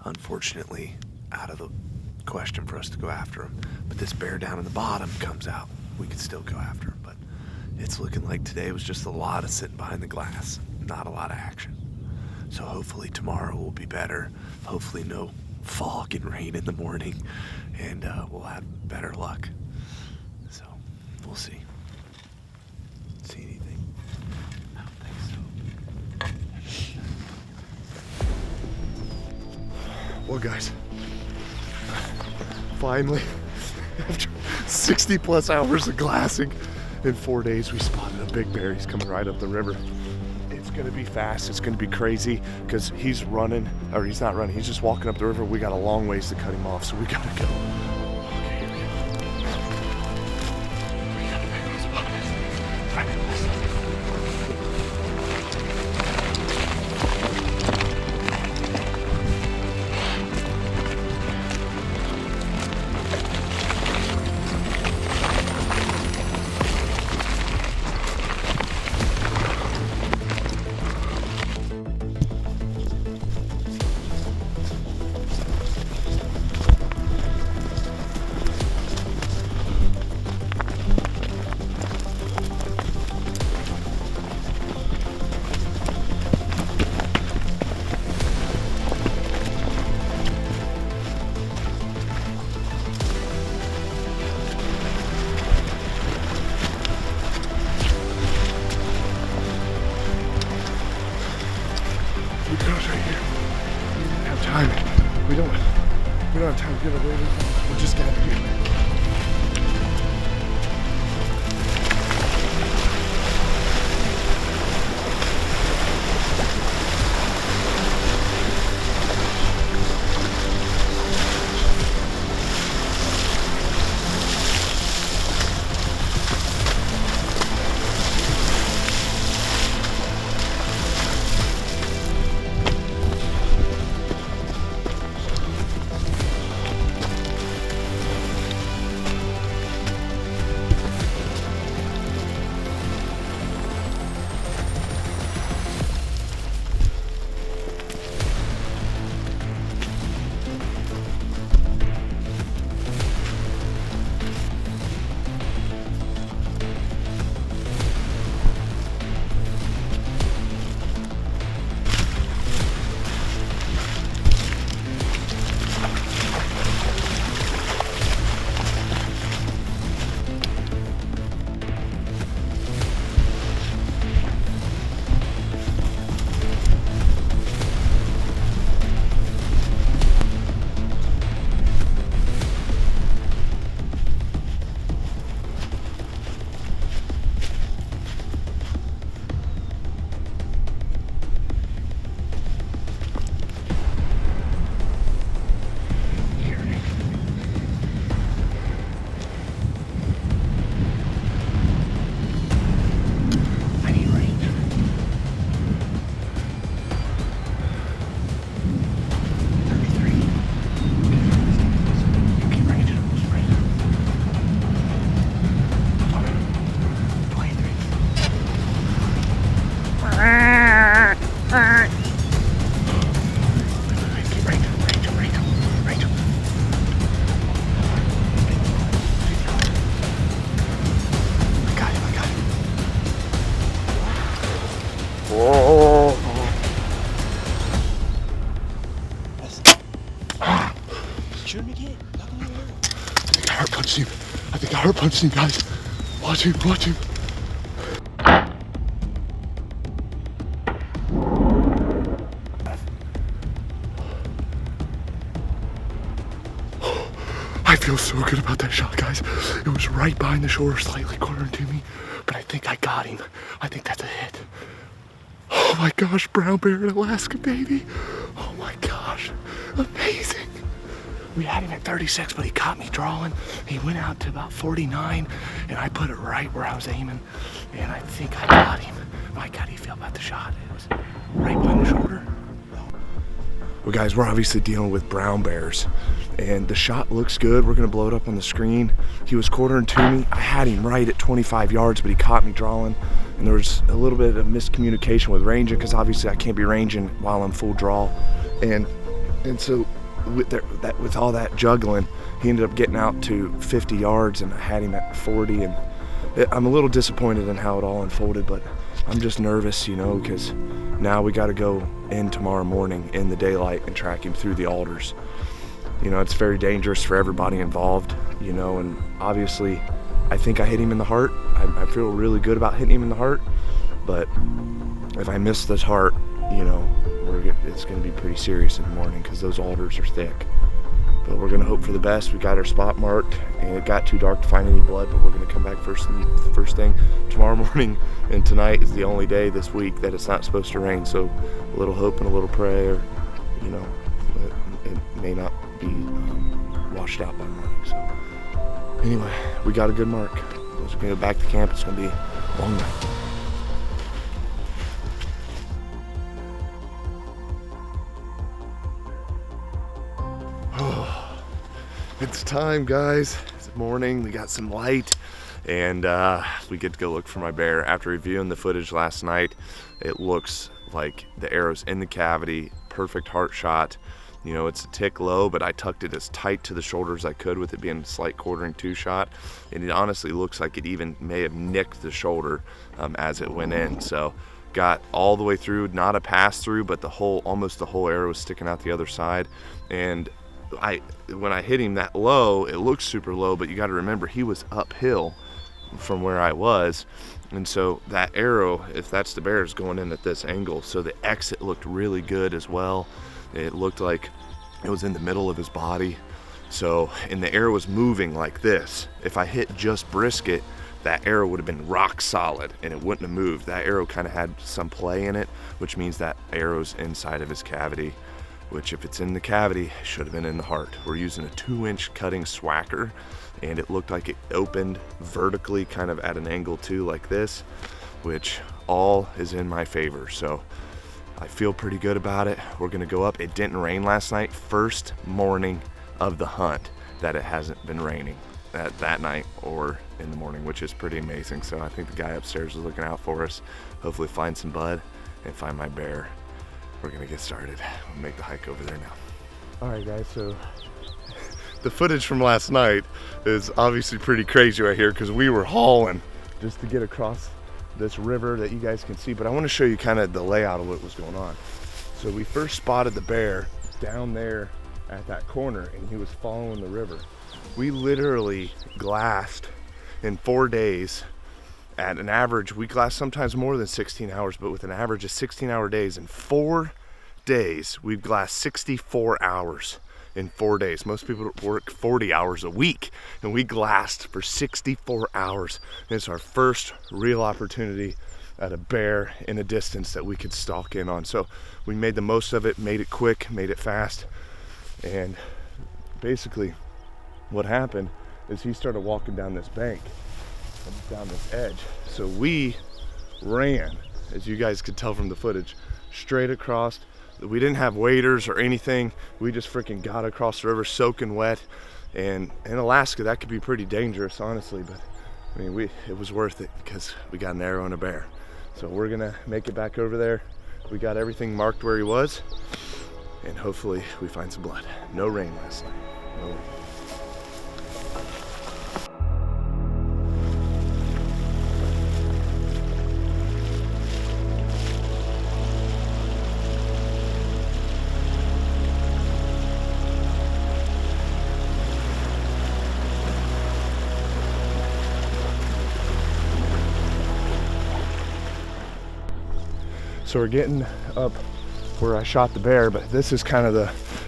unfortunately, out of the question for us to go after him. But this bear down in the bottom comes out, we could still go after him. But it's looking like today was just a lot of sitting behind the glass, not a lot of action. So hopefully tomorrow will be better. Hopefully no fog and rain in the morning, and we'll have better luck. So we'll see. See anything? I don't think so. Well, guys, finally, after 60 plus hours of glassing In 4 days, we spotted a big bear. He's coming right up the river. It's gonna be fast. It's gonna be crazy because he's running, or he's not running. He's just walking up the river. We got a long ways to cut him off, so we gotta go. Okay, here we go. We don't have time to get away with it. We just got to do it. I think I heart punched him, guys. Watch him, watch him. I feel so good about that shot, guys. It was right behind the shore, slightly cornered to me, but I think I got him. I think that's a hit. Oh my gosh, brown bear in Alaska, baby. Oh my gosh, amazing. We had him at 36, but he caught me drawing. He went out to about 49, and I put it right where I was aiming, and I think I got him. Mike, how do you feel about the shot? It was right behind the shoulder. Well, guys, we're obviously dealing with brown bears, and the shot looks good. We're gonna blow it up on the screen. He was quartering to me. I had him right at 25 yards, but he caught me drawing, and there was a little bit of miscommunication with ranging, because obviously I can't be ranging while I'm full draw, and so with all that juggling, he ended up getting out to 50 yards, and I had him at 40, and I'm a little disappointed in how it all unfolded, but I'm just nervous, you know, because now we got to go in tomorrow morning in the daylight and track him through the alders. You know, it's very dangerous for everybody involved, you know, and obviously I think I hit him in the heart. I feel really good about hitting him in the heart, but if I miss this heart, you know, it's going to be pretty serious in the morning, because those alders are thick. but we're gonna hope for the best. We got our spot marked, and it got too dark to find any blood, but we're gonna come back first thing tomorrow morning, and tonight is the only day this week that it's not supposed to rain, so a little hope and a little prayer, you know, it may not be washed out by morning. So anyway, we got a good mark. We're gonna go back to camp. It's gonna be a long night. It's time, guys. It's morning. We got some light, and we get to go look for my bear. After reviewing the footage last night, it looks like the arrow's in the cavity, perfect heart shot. You know, it's a tick low, but I tucked it as tight to the shoulder as I could with it being a slight quartering 2 shot, and it honestly looks like it even may have nicked the shoulder as it went in. So got all the way through, not a pass through, but almost the whole arrow was sticking out the other side. And when I hit him that low, it looked super low, but you got to remember he was uphill from where I was, and so that arrow, if that's the bear, is going in at this angle. So the exit looked really good as well. It looked like it was in the middle of his body. So, and the arrow was moving like this. If I hit just brisket, that arrow would have been rock solid and it wouldn't have moved. That arrow kind of had some play in it, which means that arrow's inside of his cavity, which if it's in the cavity, should have been in the heart. We're using a 2-inch cutting swacker, and it looked like it opened vertically kind of at an angle too, like this, which all is in my favor. So I feel pretty good about it. We're gonna go up. It didn't rain last night. First morning of the hunt that it hasn't been raining that night or in the morning, which is pretty amazing. So I think the guy upstairs is looking out for us. Hopefully find some bud and find my bear. We're gonna get started. We'll make the hike over there now. All right, guys, so the footage from last night is obviously pretty crazy right here because we were hauling just to get across this river that you guys can see, but I want to show you kind of the layout of what was going on. So we first spotted the bear down there at that corner, and he was following the river. We literally glassed in 4 days at an average. We glassed sometimes more than 16 hours, but with an average of 16-hour days. In 4 days, we've glassed 64 hours in 4 days. Most people work 40 hours a week, and we glassed for 64 hours. And it's our first real opportunity at a bear in a distance that we could stalk in on. So we made the most of it, made it quick, made it fast. And basically what happened is he started walking down this bank, down this edge. So we ran, as you guys could tell from the footage, straight across. We didn't have waders or anything. We just freaking got across the river soaking wet. And in Alaska, that could be pretty dangerous, honestly, but I mean, it was worth it because we got an arrow and a bear. So we're gonna make it back over there. We got everything marked where he was, and hopefully we find some blood. No rain last night. No rain. So we're getting up where I shot the bear, but this is kind of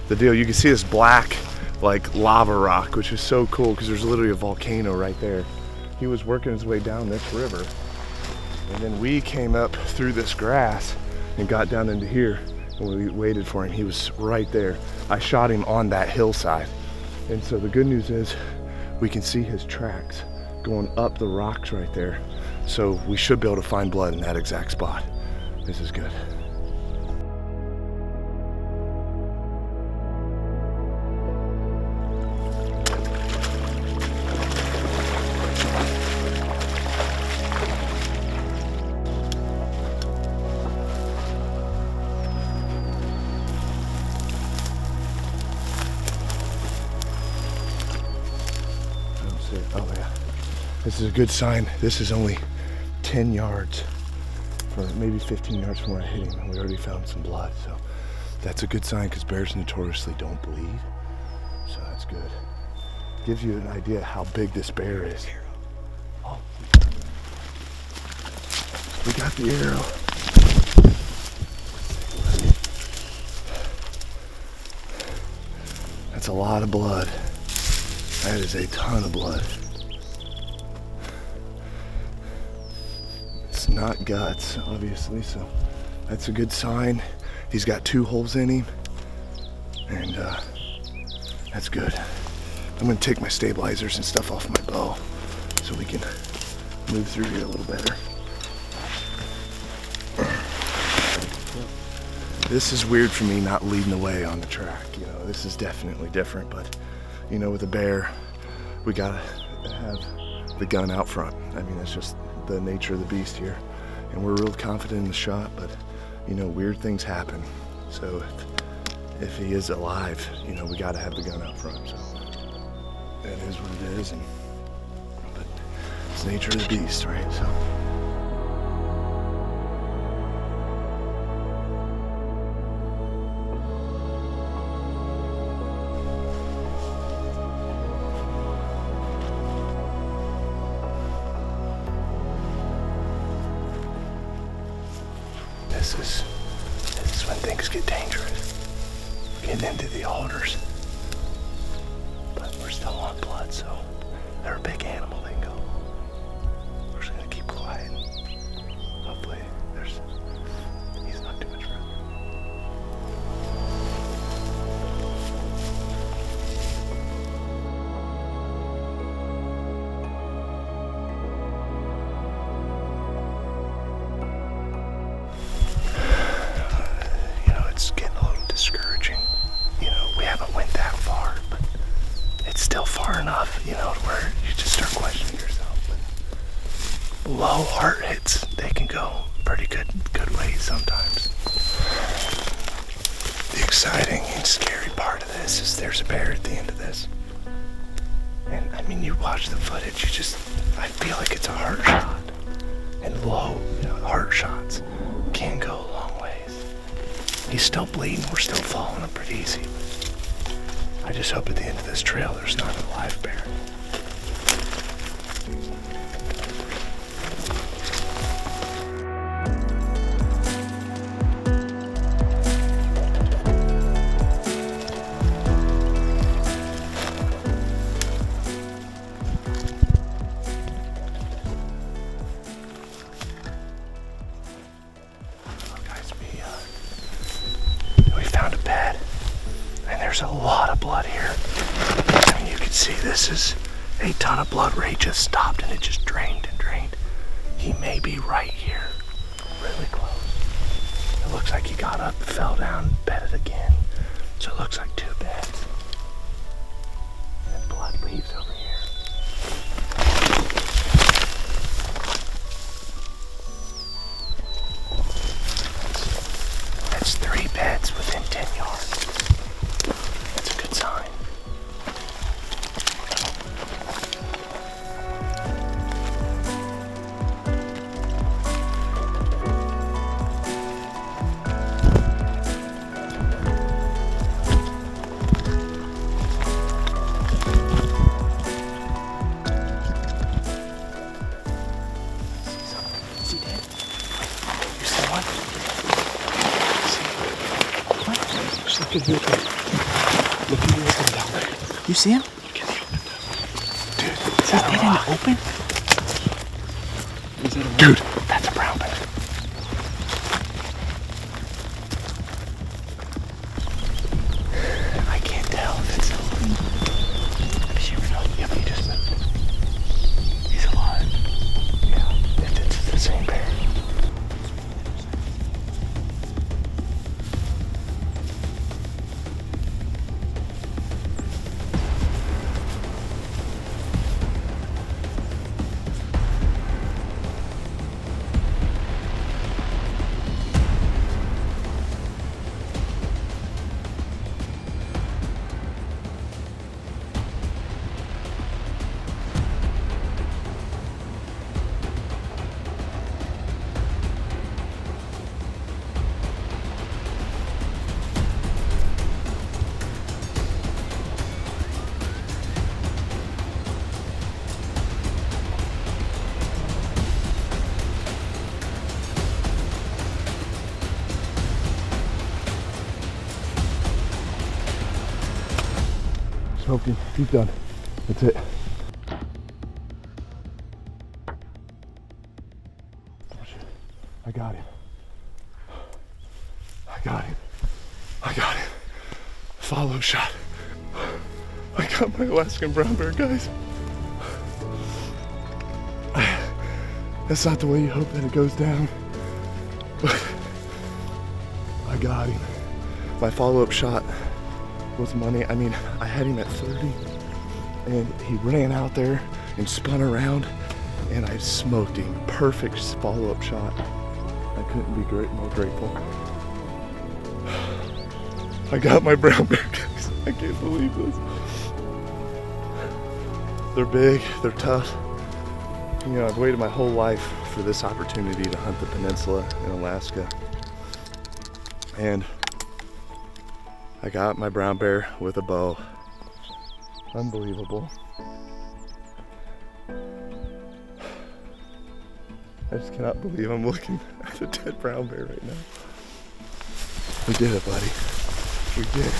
the deal. You can see this black like lava rock, which is so cool because there's literally a volcano right there. He was working his way down this river, and then we came up through this grass and got down into here, and we waited for him. He was right there. I shot him on that hillside, and so the good news is we can see his tracks going up the rocks right there. So we should be able to find blood in that exact spot. This is good. Oh yeah, this is a good sign. This is only 10 yards. Or maybe 15 yards from where I hit him, and we already found some blood. So that's a good sign because bears notoriously don't bleed. So that's good. Gives you an idea how big this bear is. Oh, we got the arrow. That's a lot of blood. That is a ton of blood. It's not guts, obviously, so that's a good sign. He's got 2 holes in him, and that's good. I'm gonna take my stabilizers and stuff off my bow so we can move through here a little better. This is weird for me not leading the way on the track. You know, this is definitely different, but you know, with a bear, we gotta have the gun out front. I mean, it's just the nature of the beast here. And we're real confident in the shot, but you know, weird things happen. So if he is alive, you know, we gotta have the gun out front. So that is what it is, but it's the nature of the beast, right? So. This is when things get dangerous. Getting into the alders. But we're still on blood, so they're a big animal, they can go. We're just gonna keep quiet. Hopefully he's not too much further. It's getting a little discouraging. You know, we haven't went that far, but it's still far enough, you know, to where you just start questioning yourself. But low heart hits, they can go pretty good ways sometimes. The exciting and scary part of this is there's a bear at the end of this. And I mean, you watch the footage, I feel like it's a heart shot. And low, you know, heart shots can go a long ways. He's still bleeding, we're still following him pretty easy. I just hope at the end of this trail there's not a live bear. Found a bed, and there's a lot of blood here. I mean, you can see this is a ton of blood where he just stopped and it just drained and drained. He may be right here, really close. It looks like he got up, fell down, bedded again. So it looks like 2 beds. And blood leaves over here. That's 3 beds within 10 yards. That's a good sign. Is he dead? You see one? Just look at the open. Look at the open down there. You see him? Look at the open down there. Dude, is that a rock? Open? Is that a rock? Dude, that's a brown bear. I can't tell if it's open. Have you ever known? Yep, he just moved. He's alive. Yeah, if it's the same bear. Stalking. He's done. That's it. Oh, shit. I got him. I got him. I got him. Follow shot. I got my Alaskan brown bear, guys. That's not the way you hope that it goes down, but I got him. My follow-up shot was money. I mean, I had him at 30, and he ran out there and spun around, and I smoked him. Perfect follow-up shot. I couldn't be more grateful. I got my brown bear, guys. I can't believe this. They're big, they're tough. You know, I've waited my whole life for this opportunity to hunt the peninsula in Alaska. And I got my brown bear with a bow. Unbelievable. I just cannot believe I'm looking at a dead brown bear right now. We did it, buddy. We did it.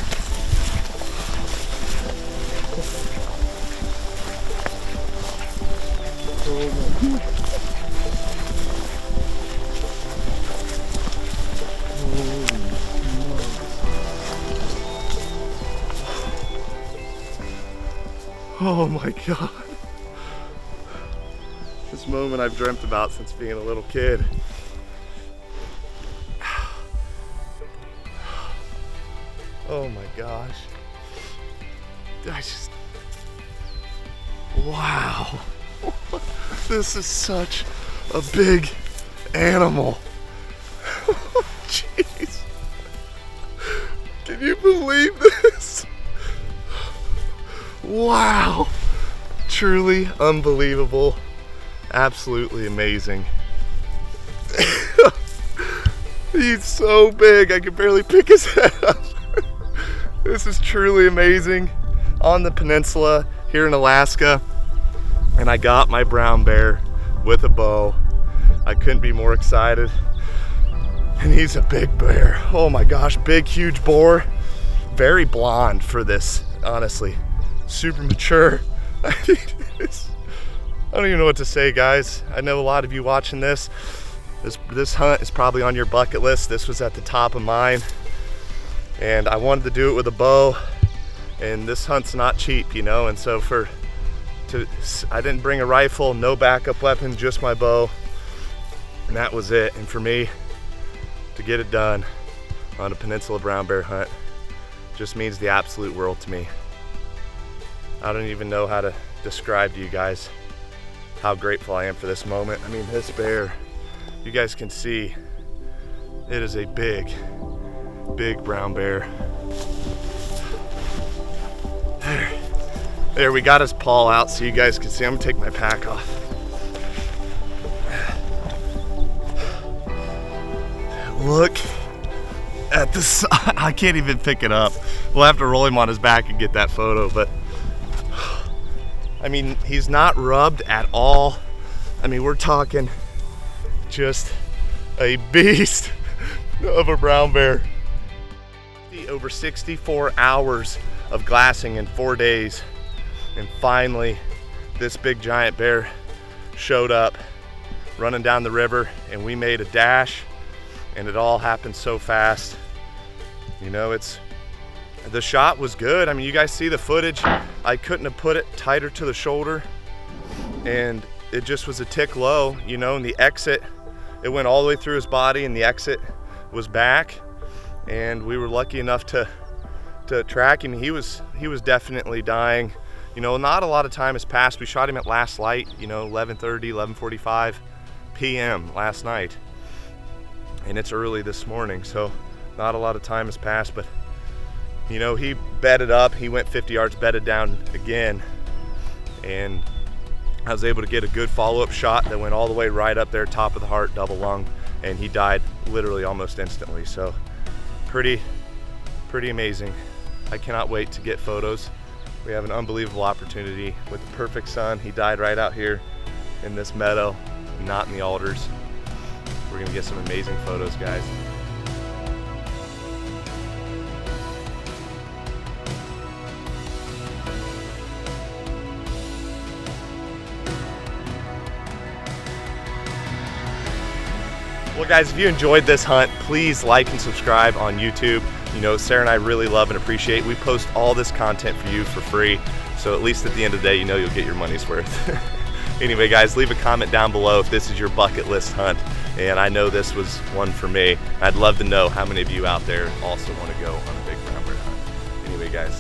Oh my God. This moment I've dreamt about since being a little kid. Oh my gosh. Wow. This is such a big animal. Jeez. Can you believe this? Wow. Truly unbelievable. Absolutely amazing. He's so big, I can barely pick his head up. This is truly amazing. On the peninsula here in Alaska. And I got my brown bear with a bow. I couldn't be more excited. And he's a big bear. Oh my gosh, big, huge boar. Very blonde for this, honestly. Super mature. I don't even know what to say, guys. I know a lot of you watching this. This hunt is probably on your bucket list. This was at the top of mine. And I wanted to do it with a bow. And this hunt's not cheap, you know, and so I didn't bring a rifle, no backup weapon, just my bow, and that was it. And for me to get it done on a peninsula brown bear hunt just means the absolute world to me. I don't even know how to describe to you guys how grateful I am for this moment. I mean, this bear, you guys can see, it is a big, big brown bear. There, we got his paw out so you guys can see. I'm gonna take my pack off. Look at this. I can't even pick it up. We'll have to roll him on his back and get that photo, but I mean, he's not rubbed at all. I mean, we're talking just a beast of a brown bear. Over 64 hours of glassing in 4 days. And finally, this big giant bear showed up running down the river, and we made a dash, and it all happened so fast. You know, the shot was good. I mean, you guys see the footage. I couldn't have put it tighter to the shoulder, and it just was a tick low, you know, and the exit, it went all the way through his body, and the exit was back, and we were lucky enough to track him. He was definitely dying. You know, not a lot of time has passed. We shot him at last light, you know, 11:30, 11:45 p.m. last night. And it's early this morning, so not a lot of time has passed, but you know, he bedded up. He went 50 yards, bedded down again. And I was able to get a good follow-up shot that went all the way right up there, top of the heart, double lung, and he died literally almost instantly. So pretty amazing. I cannot wait to get photos. We have an unbelievable opportunity with the perfect sun. He died right out here in this meadow, not in the alders. We're gonna get some amazing photos, guys. Well, guys, if you enjoyed this hunt, please like and subscribe on YouTube. You know, Sarah and I really love and appreciate. We post all this content for you for free, so at least at the end of the day, you know you'll get your money's worth. Anyway, guys, leave a comment down below if this is your bucket list hunt, and I know this was one for me. I'd love to know how many of you out there also want to go on a big brown bear hunt. Anyway, guys,